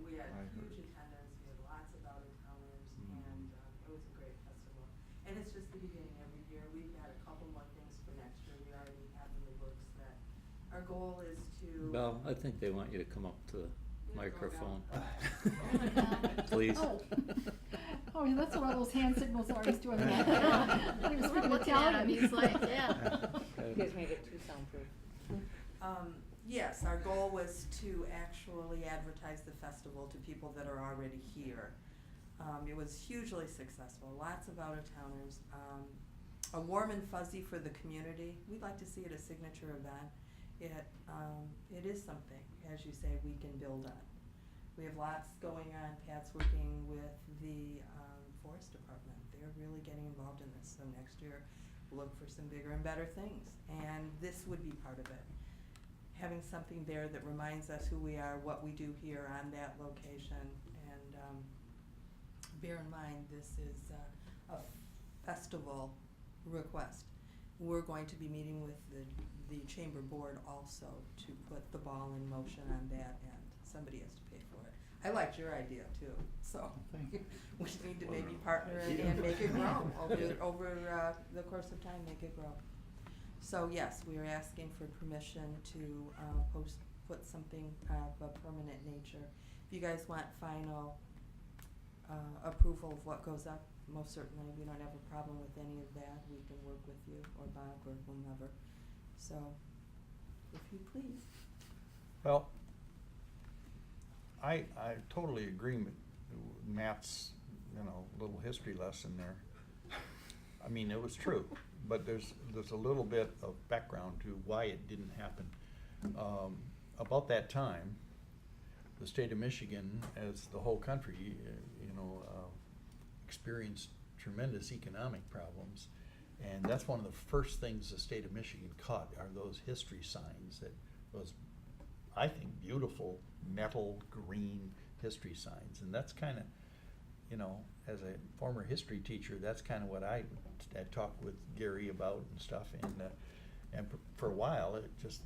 We had I heard. huge attendance, we had lots of out-of-towners and it was a great festival. And it's just the beginning every year. We've got a couple more things for next year. We already have in the works that our goal is to. Well, I think they want you to come up to the Yeah, microphone. go Please. Oh. Oh, that's one of those hand signals I was doing. He was We're speaking looking at him, Italian. he's like, yeah. You guys made it too soundproof. Yes, our goal was to actually advertise the festival to people that are already here. It was hugely successful, lots of out-of-towners. A warm and fuzzy for the community. We'd like to see it a signature event. It is something, as you say, we can build on. We have lots going on. Pat's working with the Forest Department. They're really getting involved in this. So next year, we'll look for some bigger and better things. And this would be part of it. Having something there that reminds us who we are, what we do here on that location. And bear in mind, this is a festival request. We're going to be meeting with the chamber board also to put the ball in motion on that end. Somebody has to pay for it. I liked your idea too, so we need to maybe partner and make it grow over the course of time, make it grow. So yes, we are asking for permission to put something of a permanent nature. If you guys want final approval of what goes up, most certainly, we don't have a problem with any of that. We can work with you or Bob or whomever. So, if you please. Well, I totally agree with Matt's, little history lesson there. I mean, it was true, but there's a little bit of background to why it didn't happen. About that time, the state of Michigan, as the whole country, experienced tremendous economic problems. And that's one of the first things the state of Michigan cut are those history signs that was, I think, beautiful metal green history signs. And that's kind of, as a former history teacher, that's kind of what I had talked with Gary about and stuff. And for a while, it just,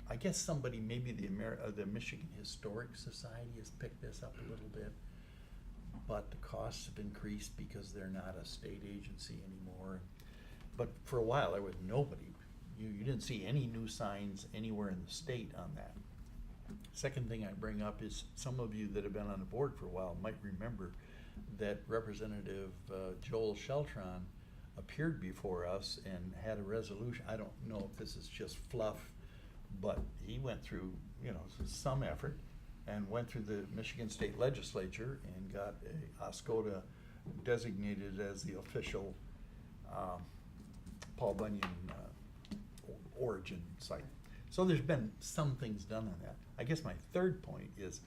I guess somebody, maybe the Michigan Historic Society has picked this up a little bit. But the costs have increased because they're not a state agency anymore. But for a while, there was nobody. You didn't see any new signs anywhere in the state on that. Second thing I bring up is some of you that have been on the board for a while might remember that Representative Joel Sheltron appeared before us and had a resolution. I don't know if this is just fluff, but he went through, some effort and went through the Michigan State Legislature and got Oscoda designated as the official Paul Bunyan origin site. So there's been some things done on that. I guess my third point is,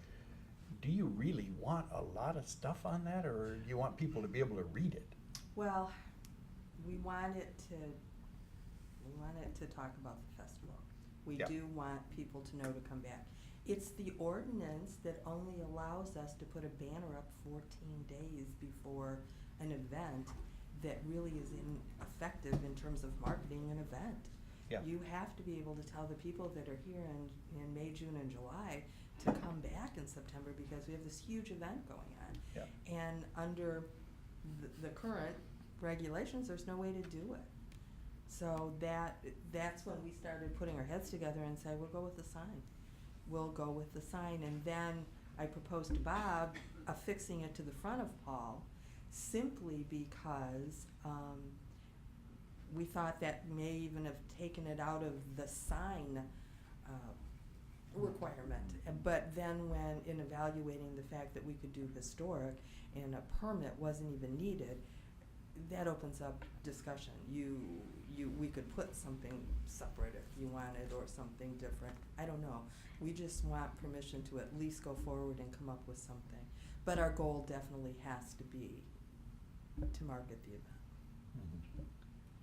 do you really want a lot of stuff on that, or do you want people to be able to read it? Well, we want it to talk about the festival. We Yeah. do want people to know to come back. It's the ordinance that only allows us to put a banner up 14 days before an event that really is effective in terms of marketing an event. Yeah. You have to be able to tell the people that are here in May, June, and July to come back in September because we have this huge event going on. Yeah. And under the current regulations, there's no way to do it. So that's when we started putting our heads together and said, we'll go with the sign. We'll go with the sign. And then I proposed to Bob affixing it to the front of Paul simply because we thought that may even have taken it out of the sign requirement. But then when, in evaluating the fact that we could do historic and a permit wasn't even needed, that opens up discussion. We could put something separate if you wanted, or something different. I don't know. We just want permission to at least go forward and come up with something. But our goal definitely has to be to market the event. Mhm.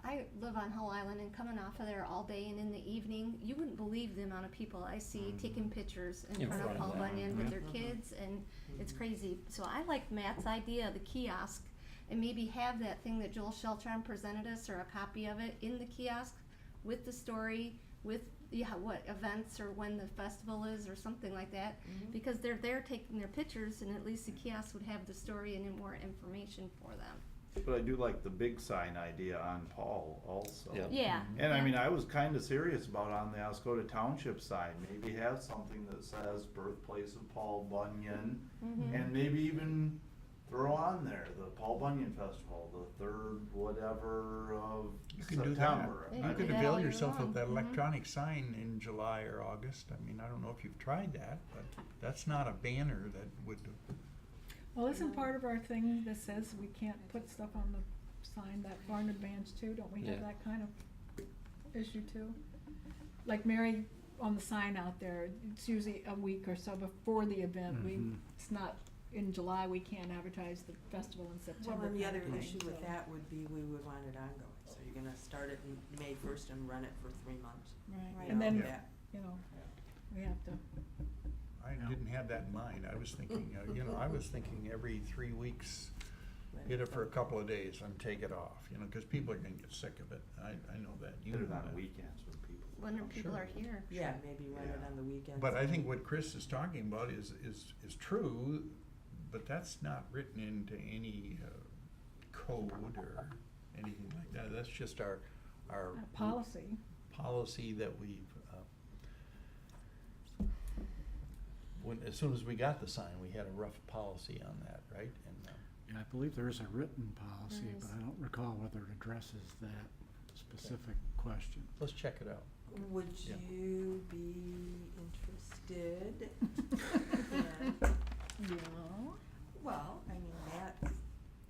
I live on Hull Island, and coming off of there all day and in the evening, you wouldn't believe the amount of people I see taking pictures in front of Paul Bunyan with their kids, and it's crazy. So I like Matt's idea of the kiosk, and maybe have that thing that Joel Sheltron presented us, or a copy of it in the kiosk with the story, with what events or when the festival is or something like that, because they're there taking their pictures, and at least the kiosk would have the story and more information for them. But I do like the big sign idea on Paul also. Yeah. Yeah. And I mean, I was kind of serious about on the Oscoda Township sign, maybe have something that says birthplace of Paul Bunyan, and maybe even throw on there the Paul Bunyan Festival, the third whatever of You can do that. September. Yeah, You you could do that avail all year yourself long. of that Mhm. electronic sign in July or August. I mean, I don't know if you've tried that, but that's not a banner that would. Well, isn't part of our thing that says we can't put stuff on the sign that far in advance too? Don't we have Yeah. that kind of issue too? Like Mary, on the sign out there, it's usually a week or so before the event. It's not in July, we can't advertise the festival in September. Well, and the kind other of thing, issue with so- that would be we would want it ongoing. So you're gonna start it in May 1st and run it for 3 months. Right, You and know, then, that- you know, we have to, I didn't have that in mind. I was thinking, I was thinking every 3 weeks, get it for a couple of days and take it off, because people are gonna get sick of it. I know that. You Put it know on that. weekends when people. When people Sure. are here. Yeah, maybe run it Yeah. on the weekends. But I think what Chris is talking about is true, but that's not written into any code or anything like that. That's just our policy. policy that we've, as soon as we got the sign, we had a rough policy on that, right? And Yeah, I believe there is a written policy, There but is. I don't recall whether it addresses that specific question. let's check it out. Would Yeah. you be interested? Yeah. Well, I mean, Matt's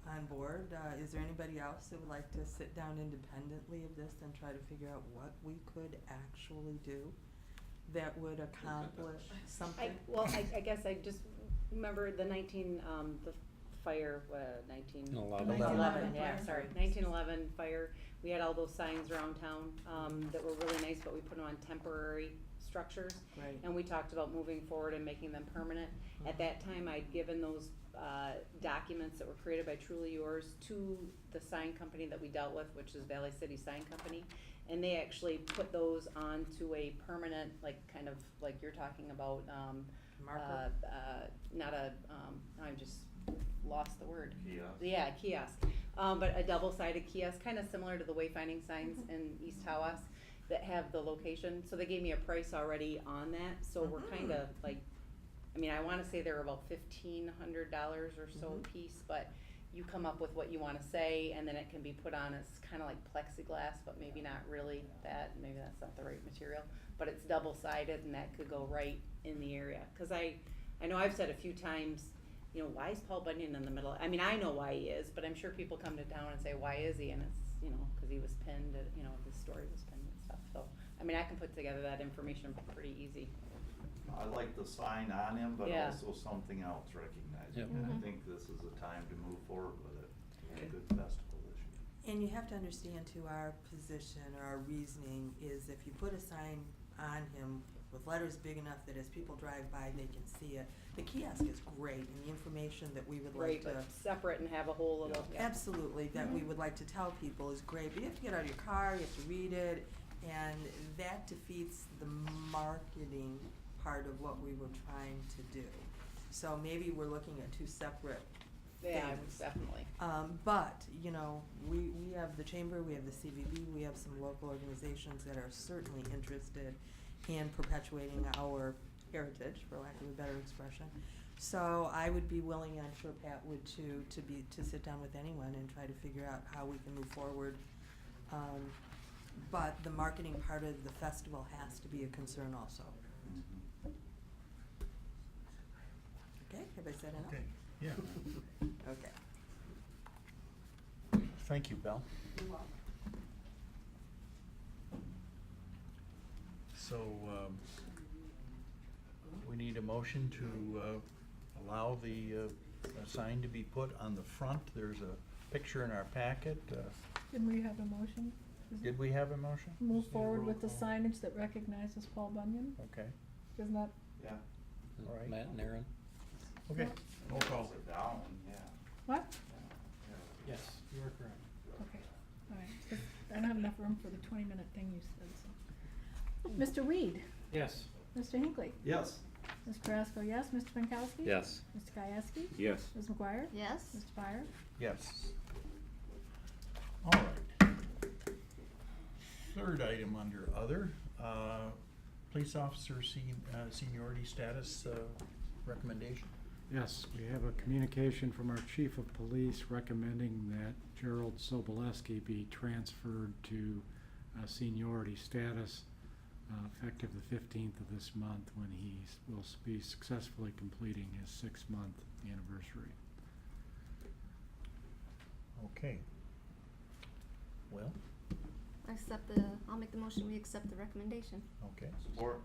on board. Is there anybody else that would like to sit down independently of this and try to figure out what we could actually do that would accomplish something? I guess I just remember the the fire, 11. 1911, yeah, fire. sorry, 1911 fire. We had all those signs around town, that were really nice, but we put them on temporary structures. Right. And we talked about moving forward and making them permanent. At that time, I'd given those, documents that were created by Truly Yours to the sign company that we dealt with, which is Valley City Sign Company. And they actually put those onto a permanent, like, kind of, like you're talking about, Marker? not a, I just lost the word. Kiosk. Yeah, kiosk, but a double-sided kiosk, kind of similar to the wayfinding signs in East Tawas that have the location. So they gave me a price already on that, so we're kind of like, I mean, I wanna say they're about $1,500 or so a piece, but you come up with what you wanna say, and then it can be put on, it's kinda like plexiglass, but maybe not really that, maybe that's not the right material, but it's double-sided, and that could go right in the area. Cause I know I've said a few times, why is Paul Bunyan in the middle? I mean, I know why he is, but I'm sure people come to town and say, why is he? And it's, you know, cause he was pinned, you know, his story was pinned and stuff, so, I mean, I can put together that information pretty easy. I like the sign on him, but Yeah. also something else recognizing. Yep. And I Mhm. think this is a time to move forward with it. It's a good festival this year. And you have to understand too, our position or our reasoning is if you put a sign on him with letters big enough that as people drive by, they can see it. The kiosk is great and the information that we would like Right, to. but separate and have a whole little, yeah. Absolutely, that we would like to tell people is great, but you have to get out of your car, you have to read it, and that defeats the marketing part of what we were trying to do. So maybe we're looking at two separate Yeah, things. definitely. But, you know, we have the chamber, we have the CVB, we have some local organizations that are certainly interested in perpetuating our heritage, for lack of a better expression. So I would be willing, I'm sure Pat would too, to sit down with anyone and try to figure out how we can move forward. But the marketing part of the festival has to be a concern also. Okay, have I said enough? Okay, yeah. Okay. Thank you, Belle. You're welcome. So, we need a motion to allow the sign to be put on the front. There's a picture in our packet. Didn't we have a motion? Is it Did we have a motion? Move Just need a forward roll with the call. signage that recognizes Paul Bunyan? Okay, Isn't that, Yeah. All right. Matt and Aaron? okay, roll call. Close it down, yeah. what? Yeah. Yes, you are correct. Okay, all right. 'Cause I don't have enough room for the 20-minute thing you said, so. Mr. Weed? Yes. Mr. Hinckley? Yes. Ms. Carrasco, yes. Mr. Pankowski? Yes. Mr. Gieske? Yes. Ms. McGuire? Yes. Mr. Byer? Yes. All right. Third item under other, police officer seniority status recommendation. Yes, we have a communication from our chief of police recommending that Gerald Soboleski be transferred to seniority status effective the 15th of this month when he will be successfully completing his 6-month anniversary. Okay. Well, I'll make the motion, we accept the recommendation. okay. Support.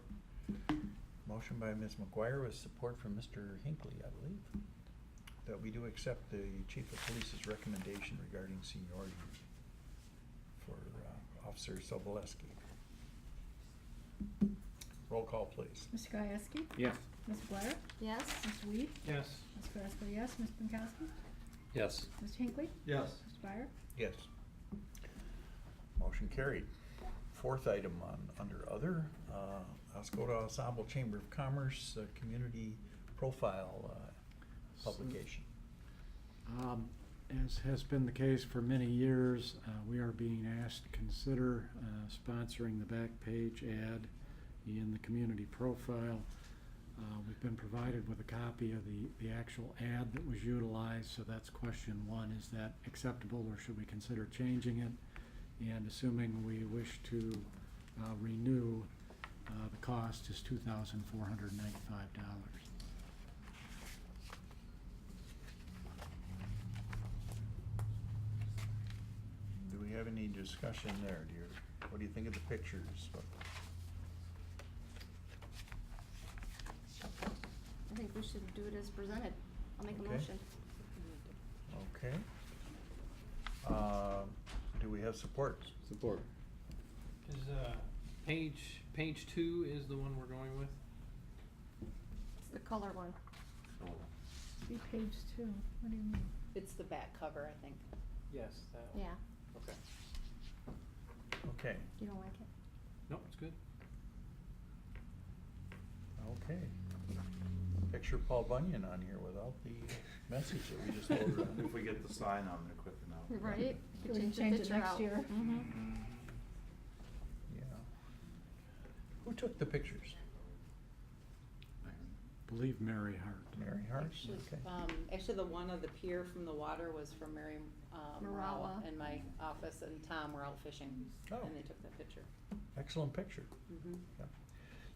Motion by Ms. McGuire with support from Mr. Hinckley, I believe, that we do accept the chief of police's recommendation regarding seniority for Officer Soboleski. Roll call, please. Mr. Gieske? Yes. Ms. McGuire? Yes. Mr. Weed? Yes. Ms. Carrasco, yes. Mr. Pankowski? Yes. Mr. Hinckley? Yes. Mr. Byer? Yes. Motion carried. Fourth item under other, Oscoda Ensemble Chamber of Commerce Community Profile publication. As has been the case for many years, we are being asked to consider sponsoring the back page ad in the community profile. We've been provided with a copy of the actual ad that was utilized, so that's question one. Is that acceptable or should we consider changing it? And assuming we wish to renew, the cost is $2,495. Do we have any discussion there, dear? What do you think of the pictures? I think we should do it as presented. I'll make a Okay. motion. Okay. Do we have support? Support. Is, page 2 is the one we're going with? It's the color one. See page 2. What do you mean? It's the back cover, I think. Yes, that one. Yeah. Okay. Okay, You don't like it? Nope, it's good. okay. Picture Paul Bunyan on here without the message that we just voted on. If we get the sign on there quick enough. Right? We can change it next year. Mm-hmm. Yeah. Who took the pictures? I believe Mary Hart. Mary Hart? Actually, Okay. actually, the one of the pier from the water was from Mary Marawa Marawa. in my office, and Tom were out fishing, Oh. and they took that picture. Excellent picture. Mhm. Yeah.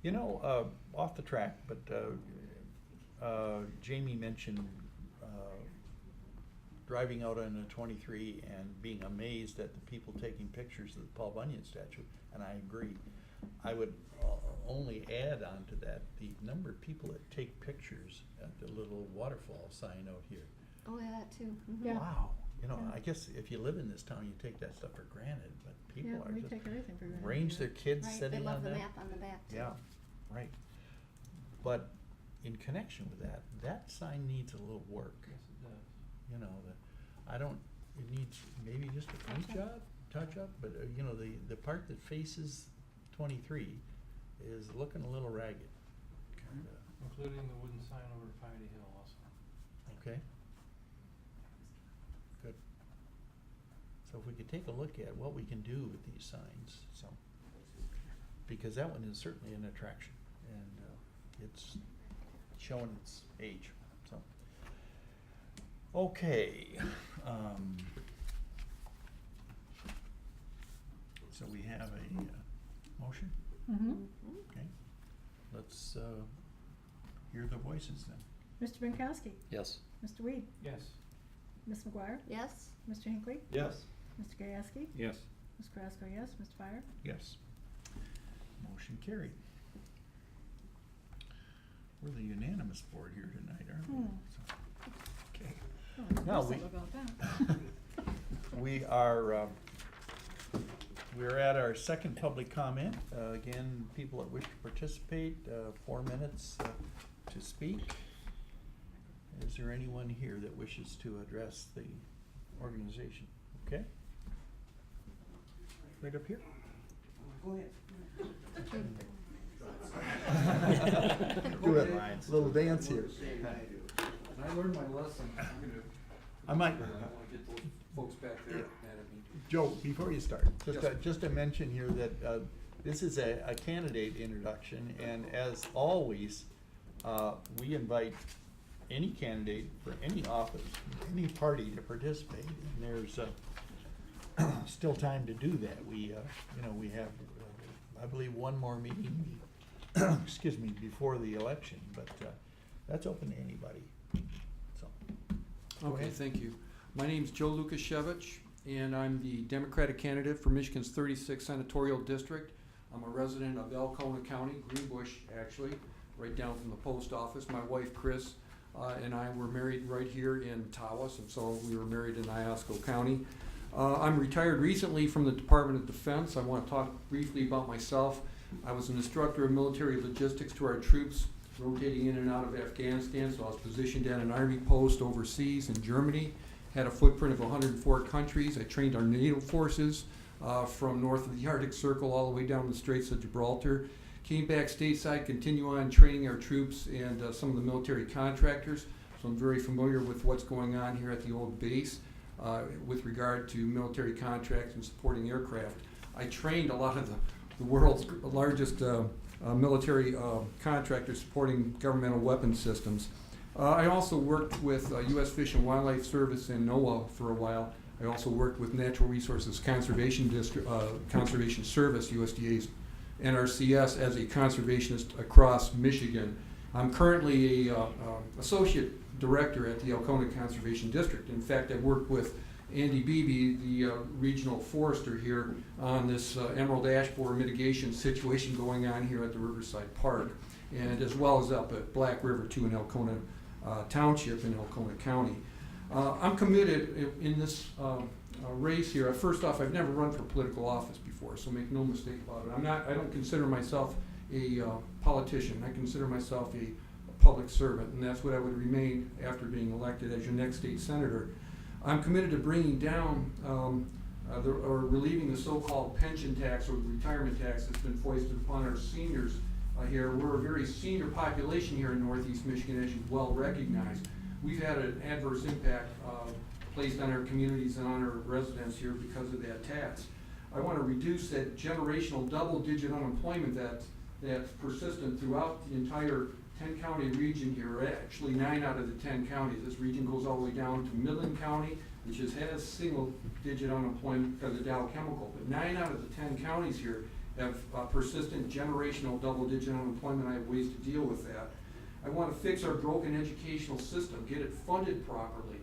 You know, off the track, but Jamie mentioned driving out on the 23 and being amazed at the people taking pictures of the Paul Bunyan statue, and I agree. I would only add on to that the number of people that take pictures at the little waterfall sign out here. Oh, yeah, that too. Mhm. Yeah. Wow, you know, Yeah. I guess if you live in this town, you take that stuff for granted, but people Yeah, are we just take everything for granted. range their kids Right, they sitting love on the that. map on the back too. Yeah, right. But in connection with that, that sign needs a little work. Yes, it does. You know, it needs maybe just a paint job, touch up, but you know, the part that faces 23 is looking a little ragged. Kinda. Including the wooden sign over Piety Hill also. Okay. Good. So if we could take a look at what we can do with these signs, so, because that one is certainly an attraction, and it's showing its age, so. Okay, so we have a motion, Mm-hmm. okay? Let's hear the voices then. Mr. Binkowski, Yes. Mr. Weed, Yes. Ms. McGuire, Yes? Mr. Hinckley, Yes. Mr. Gieske, Yes. Ms. Carrasco, yes, Mr. Fire. Yes. Motion carried. We're the unanimous board here tonight, aren't we? Hmm. So, okay. Oh, Now, I'm we, upset about that. we're at our second public comment. Again, people that wish to participate, 4 minutes to speak. Is there anyone here that wishes to address the organization? Okay? Right up here. Do a little dance here. I learned my lesson. I'm gonna, I might, I wanna get those folks back there mad at me. Joe, before you start, Yes. just to mention here that this is a candidate introduction, and as always, we invite any candidate for any office, any party to participate, and there's still time to do that. We have, I believe, one more meeting, excuse me, before the election, but that's open to anybody, so. Go Okay, ahead. thank you. My name's Joe Lukashevich, and I'm the Democratic candidate for Michigan's 36th Senatorial District. I'm a resident of Alcona County, Greenbush, actually, right down from the post office. My wife, Chris, and I were married right here in Tawas, and so we were married in Iosco County. I'm retired recently from the Department of Defense. I want to talk briefly about myself. I was an instructor of military logistics to our troops rotating in and out of Afghanistan, so I was positioned at an Army post overseas in Germany. Had a footprint of 104 countries. I trained our NATO forces from north of the Arctic Circle all the way down the Straits of Gibraltar. Came back stateside, continue on training our troops and some of the military contractors. So I'm very familiar with what's going on here at the old base with regard to military contracts and supporting aircraft. I trained a lot of the world's largest military contractors supporting governmental weapon systems. I also worked with U.S. Fish and Wildlife Service and NOAA for a while. I also worked with Natural Resources Conservation Conservation Service, USDA's NRCS, as a conservationist across Michigan. I'm currently a associate director at the Alcona Conservation District. In fact, I worked with Andy Beebe, the regional forester here, on this emerald ash borer mitigation situation going on here at the Riverside Park, and as well as up at Black River too in Alcona Township in Alcona County. I'm committed in this race here. First off, I've never run for political office before, so make no mistake about it. I don't consider myself a politician. I consider myself a public servant, and that's what I would remain after being elected as your next state senator. I'm committed to bringing down or relieving the so-called pension tax or retirement tax that's been foisted upon our seniors here. We're a very senior population here in Northeast Michigan, as you well recognize. We've had an adverse impact placed on our communities and on our residents here because of that tax. I want to reduce that generational double-digit unemployment that's persistent throughout the entire 10-county region here. Actually, 9 out of the 10 counties. This region goes all the way down to Midland County, which has single-digit unemployment because of Dow Chemical. But 9 out of the 10 counties here have persistent generational double-digit unemployment. I have ways to deal with that. I want to fix our broken educational system, get it funded properly.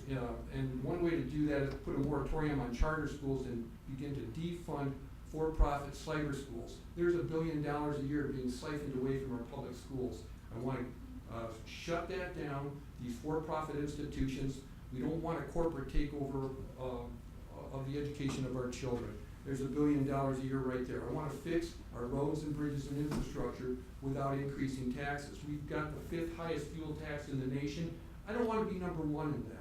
And one way to do that is put a moratorium on charter schools and begin to defund for-profit cyber schools. There's $1 billion a year being siphoned away from our public schools. I want to shut that down, these for-profit institutions. We don't want a corporate takeover of the education of our children. There's $1 billion a year right there. I want to fix our roads and bridges and infrastructure without increasing taxes. We've got the 5th highest fuel tax in the nation. I don't want to be number 1 in that.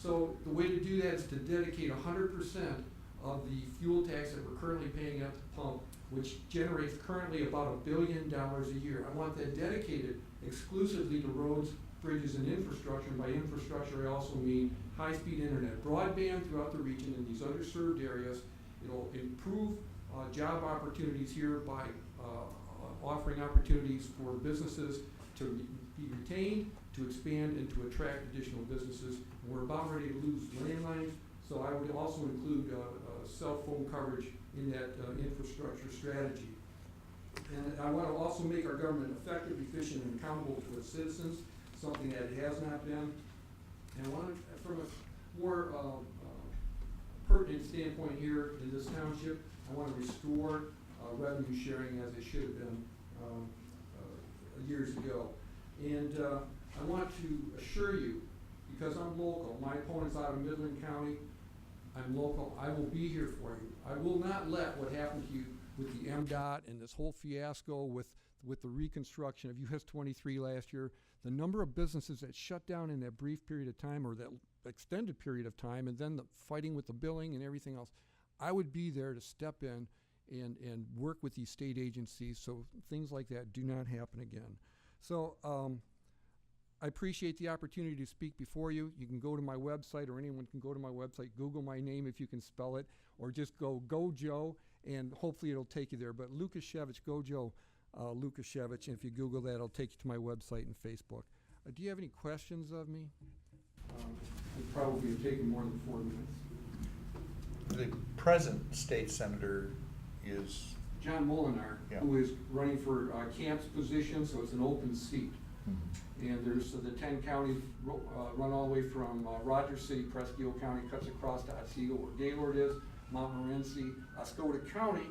So the way to do that is to dedicate 100% of the fuel tax that we're currently paying at the pump, which generates currently about $1 billion a year. I want that dedicated exclusively to roads, bridges, and infrastructure. And by infrastructure, I also mean high-speed internet, broadband throughout the region in these underserved areas. It'll improve job opportunities here by offering opportunities for businesses to be retained, to expand, and to attract additional businesses. And we're about ready to lose landlines, so I would also include cell phone coverage in that infrastructure strategy. And I want to also make our government effective, efficient, and accountable to its citizens, something that it has not been. And I want to, from a more pertinent standpoint here in this township, I want to restore revenue sharing as it should have been years ago. And I want to assure you, because I'm local, my opponent's out of Midland County, I'm local, I will be here for you. I will not let what happened to you with the MDOT and this whole fiasco with the reconstruction of US 23 last year, the number of businesses that shut down in that brief period of time, or that extended period of time, and then the fighting with the billing and everything else. I would be there to step in and work with these state agencies so things like that do not happen again. So I appreciate the opportunity to speak before you. You can go to my website, or anyone can go to my website, Google my name if you can spell it, or just go Joe, and hopefully it'll take you there. But Lukashevich, Go Joe Lukashevich, and if you Google that, it'll take you to my website and Facebook. Do you have any questions of me? It probably have taken more than 4 minutes. The present state senator is? John Molinar, Yeah. who is running for Camp's position, so it's an open seat. And there's the 10 counties run all the way from Rogers City, Presque Isle County, cuts across to Otsego, where Gaylord is, Montmorency, Oscoda County.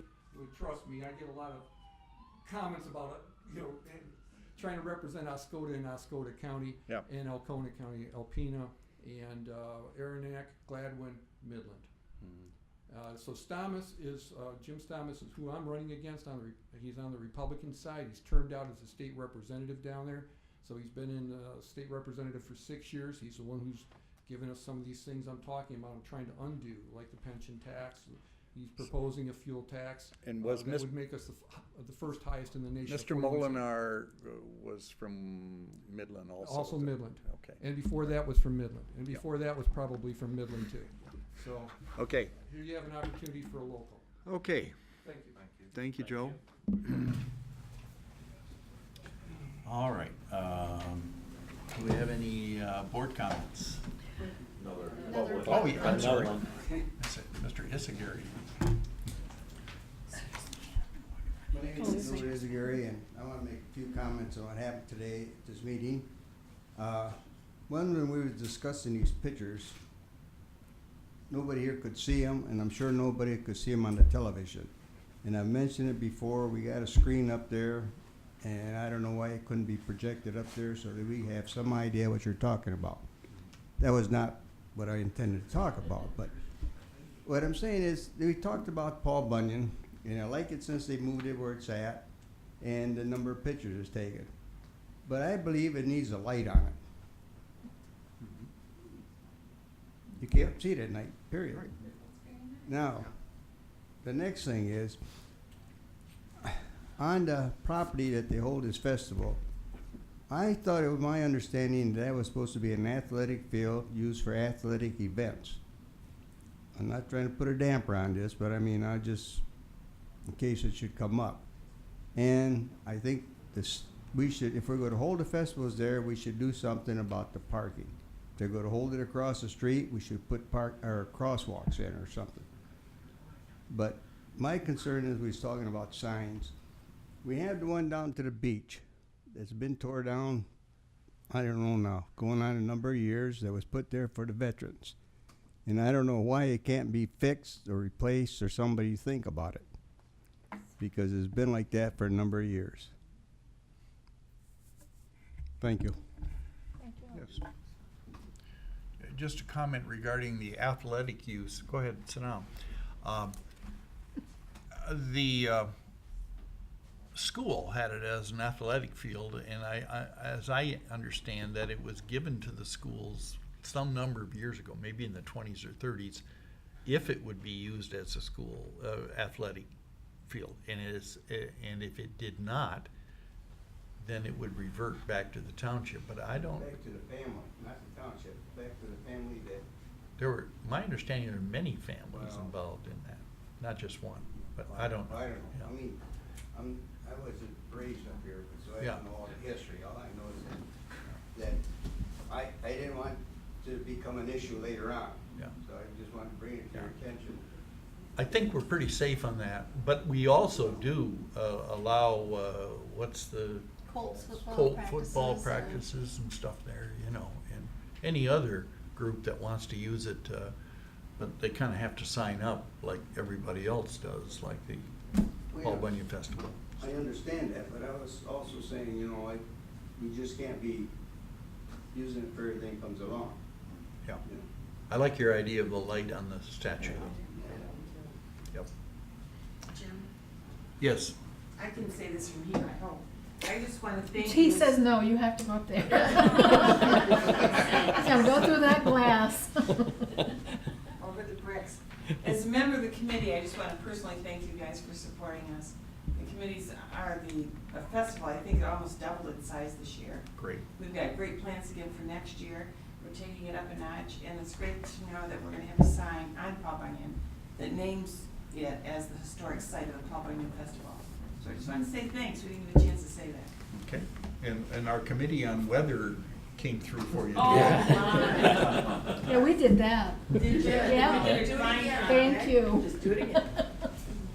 Trust me, I get a lot of comments about it, trying to represent Oscoda and Oscoda County, Yeah. and Alcona County, Alpena, and Aranac, Gladwin, Midland. So Stamas is, Jim Stamas is who I'm running against. He's on the Republican side. He's termed out as a state representative down there. So he's been in state representative for 6 years. He's the one who's given us some of these things I'm talking about. I'm trying to undo, like the pension tax. He's proposing a fuel tax. And was that would make us the first highest in the nation. Mr. Molinar was from Midland also? Also Midland. Okay. And before that was from Midland. And before that was probably from Midland too. So Okay. here you have an opportunity for a local. Okay. Thank you. Thank you, Joe. All right. Do we have any board comments? Another public. Oh, yeah, I'm sorry. Another one. Mr. Isagiri. My name is Lou Rizaguri, and I want to make a few comments on what happened today at this meeting. When we were discussing these pictures, nobody here could see them, and I'm sure nobody could see them on the television. And I've mentioned it before, we got a screen up there, and I don't know why it couldn't be projected up there so that we have some idea what you're talking about. That was not what I intended to talk about, but what I'm saying is, we talked about Paul Bunyan, and I like it since they moved it where it's at, and the number of pictures it's taken. But I believe it needs a light on it. You can't see it at night, period. Now, the next thing is, on the property that they hold this festival, I thought it was my understanding that was supposed to be an athletic field used for athletic events. I'm not trying to put a damper on this, but I mean, I just, in case it should come up. And I think we should, if we're going to hold the festivals there, we should do something about the parking. If they're going to hold it across the street, we should put crosswalks in or something. But my concern is, we was talking about signs. We have the one down to the beach that's been tore down I don't know now, going on a number of years that was put there for the veterans. And I don't know why it can't be fixed or replaced or somebody think about it. Because it's been like that for a number of years. Thank you. Thank you. Yes. Just a comment regarding the athletic use. Go ahead, sit down. The school had it as an athletic field, and as I understand that, it was given to the schools some number of years ago, maybe in the 20s or 30s, if it would be used as a school athletic field. And if it did not, then it would revert back to the township. But I don't. Back to the family, not the township. Back to the family that. My understanding, there are many families Well. involved in that, not just one. But I don't know. I don't know. Yeah. I mean, I wasn't raised up here, so I Yeah. don't know all the history. All I know is that I didn't want to become an issue later on. Yeah. So I just wanted to bring it to your Yeah. attention. I think we're pretty safe on that, but we also do allow, what's the Colts football Colt practices. football and- practices and stuff there, and any other group that wants to use it, but they kind of have to sign up like everybody else does, like the Paul Well, Bunyan Festival. I understand that, but I was also saying, we just can't be using it for everything comes along. Yeah. You know. I like your idea of the light on the statue. Yep. Jim, Yes. I can say this from here, I hope. I just want to thank you. He says no, you have to go up there. He's gonna go through that glass. Over the bricks. As a member of the committee, I just want to personally thank you guys for supporting us. The committees are the festival, I think, almost doubled in size this year. Great. We've got great plans again for next year. We're taking it up a notch, and it's great to know that we're going to have a sign on Paul Bunyan that names it as the historic site of the Paul Bunyan Festival. So I just want to say thanks, we didn't get a chance to say that. Okay. And our committee on weather came through for you. Oh, today. my. Yeah, we did that. Did you? Yeah. We did a fine job. Thank you. Just do it again.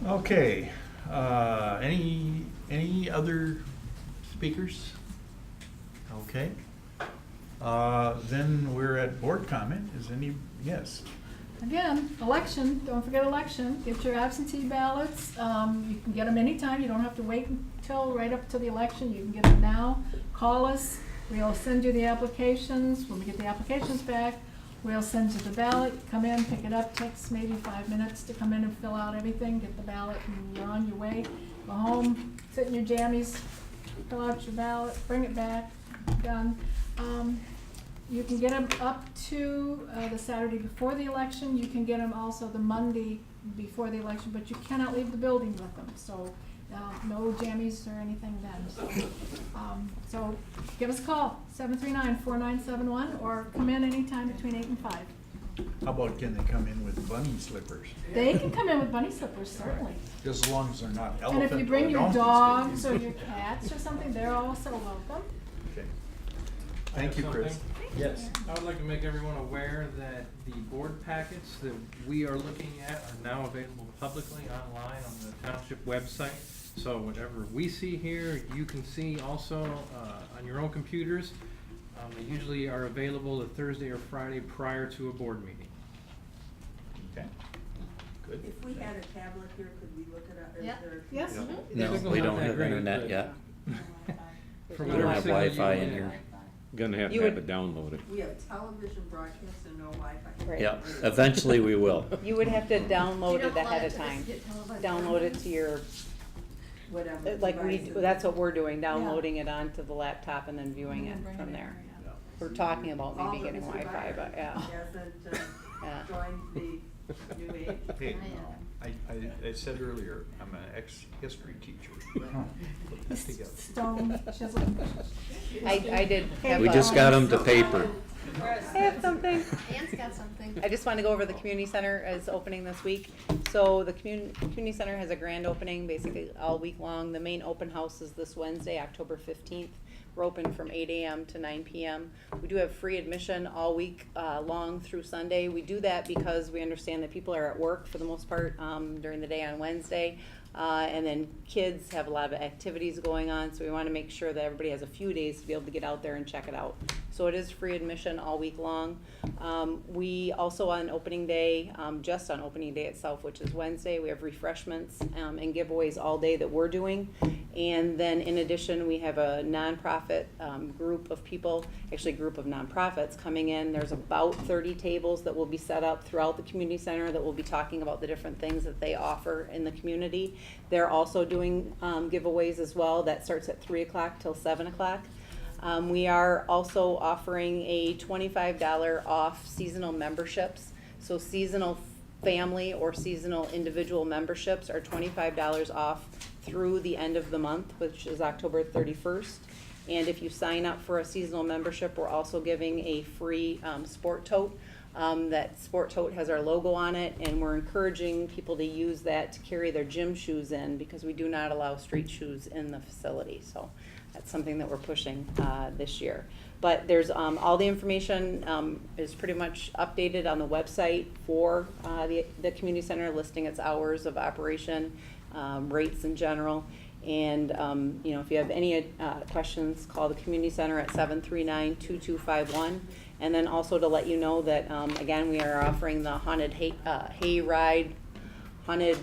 Okay, any other speakers? Okay. Then we're at board comment. Is any, yes? Again, election, don't forget election, get your absentee ballots, you can get them anytime, you don't have to wait until right up to the election, you can get them now. Call us, we'll send you the applications, when we get the applications back, we'll send you the ballot, come in, pick it up, takes maybe 5 minutes to come in and fill out everything, get the ballot, and you're on your way. Go home, sit in your jammies, fill out your ballot, bring it back, done. You can get them up to the Saturday before the election. You can get them also the Monday before the election, but you cannot leave the building with them. So no jammies or anything then. So give us a call, 739-4971, or come in anytime between 8 and 5. How about can they come in with bunny slippers? They can come in with bunny slippers, certainly. Just as long as they're not And elephant if you bring or your donkey dogs stickies. or your cats or something, they're also welcome. Okay. I Thank have you, Chris. something. Yes. I would like to make everyone aware that the board packets that we are looking at are now available publicly online on the Township website. So whatever we see here, you can see also on your own computers. They usually are available a Thursday or Friday prior to a board meeting. Okay. Good. If we had a tablet here, could we look it up? Is Yep. there- Yes. No, Signal's we not don't that have great, internet but- yet. From We don't whatever have signal you Wi-Fi in get. here. Gonna have You to have would- it downloaded. We have television broadcast and no Wi-Fi. Right. Yeah, eventually we will. You would have to download You it don't ahead want of to time. get televised. Download it to your, Whatever. like we, device. that's what we're doing, downloading it onto the laptop and then viewing And it bring from in, there. yeah. We're talking about All maybe that getting Mr. Wi-Fi, but yeah. Hasn't Yeah. joined the new age. Hey, I I said earlier, I'm an ex-history teacher. Put that together. Stone, chisel. I did have. We just got them to paper. I have something. Ann's got something. I just want to go over the community center is opening this week. So the community center has a grand opening basically all week long. The main open house is this Wednesday, October 15th. We're open from 8 a.m. to 9 p.m. We do have free admission all week long through Sunday. We do that because we understand that people are at work for the most part during the day on Wednesday. And then kids have a lot of activities going on, so we want to make sure that everybody has a few days to be able to get out there and check it out. So it is free admission all week long. We also on opening day, just on opening day itself, which is Wednesday, we have refreshments and giveaways all day that we're doing. And then in addition, we have a nonprofit group of people, actually a group of nonprofits coming in. There's about 30 tables that will be set up throughout the community center that will be talking about the different things that they offer in the community. They're also doing giveaways as well. That starts at 3 o'clock till 7 o'clock. We are also offering a $25 off seasonal memberships. So seasonal family or seasonal individual memberships are $25 off through the end of the month, which is October 31st. And if you sign up for a seasonal membership, we're also giving a free sport tote. That sport tote has our logo on it, and we're encouraging people to use that to carry their gym shoes in, because we do not allow street shoes in the facility. So that's something that we're pushing this year. But there's all the information is pretty much updated on the website for the community center, listing its hours of operation, rates in general. And you know, if you have any questions, call the community center at 739-2251. And then also to let you know that again, we are offering the haunted hay ride, haunted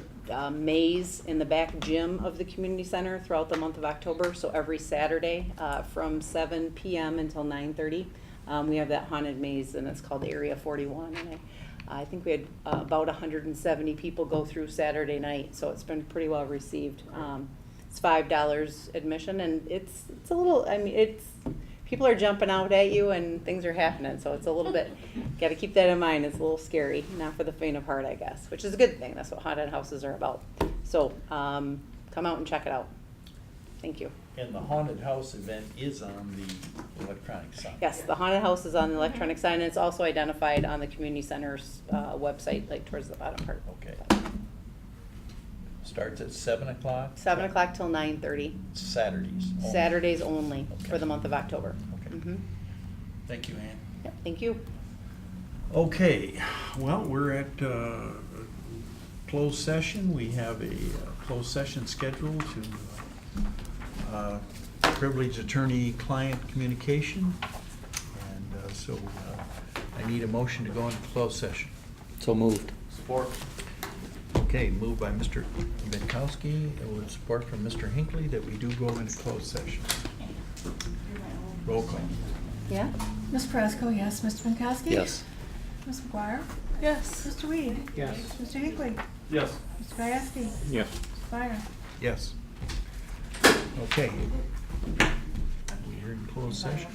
maze in the back gym of the community center throughout the month of October. So every Saturday from 7 p.m. until 9:30, we have that haunted maze, and it's called Area 41. And I think we had about 170 people go through Saturday night, so it's been pretty well received. It's $5 admission, and it's a little, I mean, people are jumping out at you and things are happening, so it's a little bit, got to keep that in mind. It's a little scary, not for the faint of heart, I guess, which is a good thing. That's what haunted houses are about. So come out and check it out. Thank you. And the haunted house event is on the electronic sign? Yes, the haunted house is on the electronic sign, and it's also identified on the community center's website, like towards the bottom part. Okay. Starts at 7 o'clock? 7 o'clock till 9:30. Saturdays only? Saturdays only Okay. for the month of October. Okay. Mm-hmm. Thank you, Ann. Yep, thank you. Okay, well, we're at closed session. We have a closed session scheduled to privilege attorney-client communication. And so I need a motion to go into closed session. So moved. Support. Okay, moved by Mr. Benkowski, with support from Mr. Hinckley, that we do go into closed session. Roll call. Yeah? Ms. Prasko, yes. Mr. Pankowski? Yes. Ms. McGuire? Yes. Mr. Weed? Yes. Mr. Hinckley? Yes. Mr. Gieske? Yes. Mr. Fire? Yes. Okay. We're in closed session.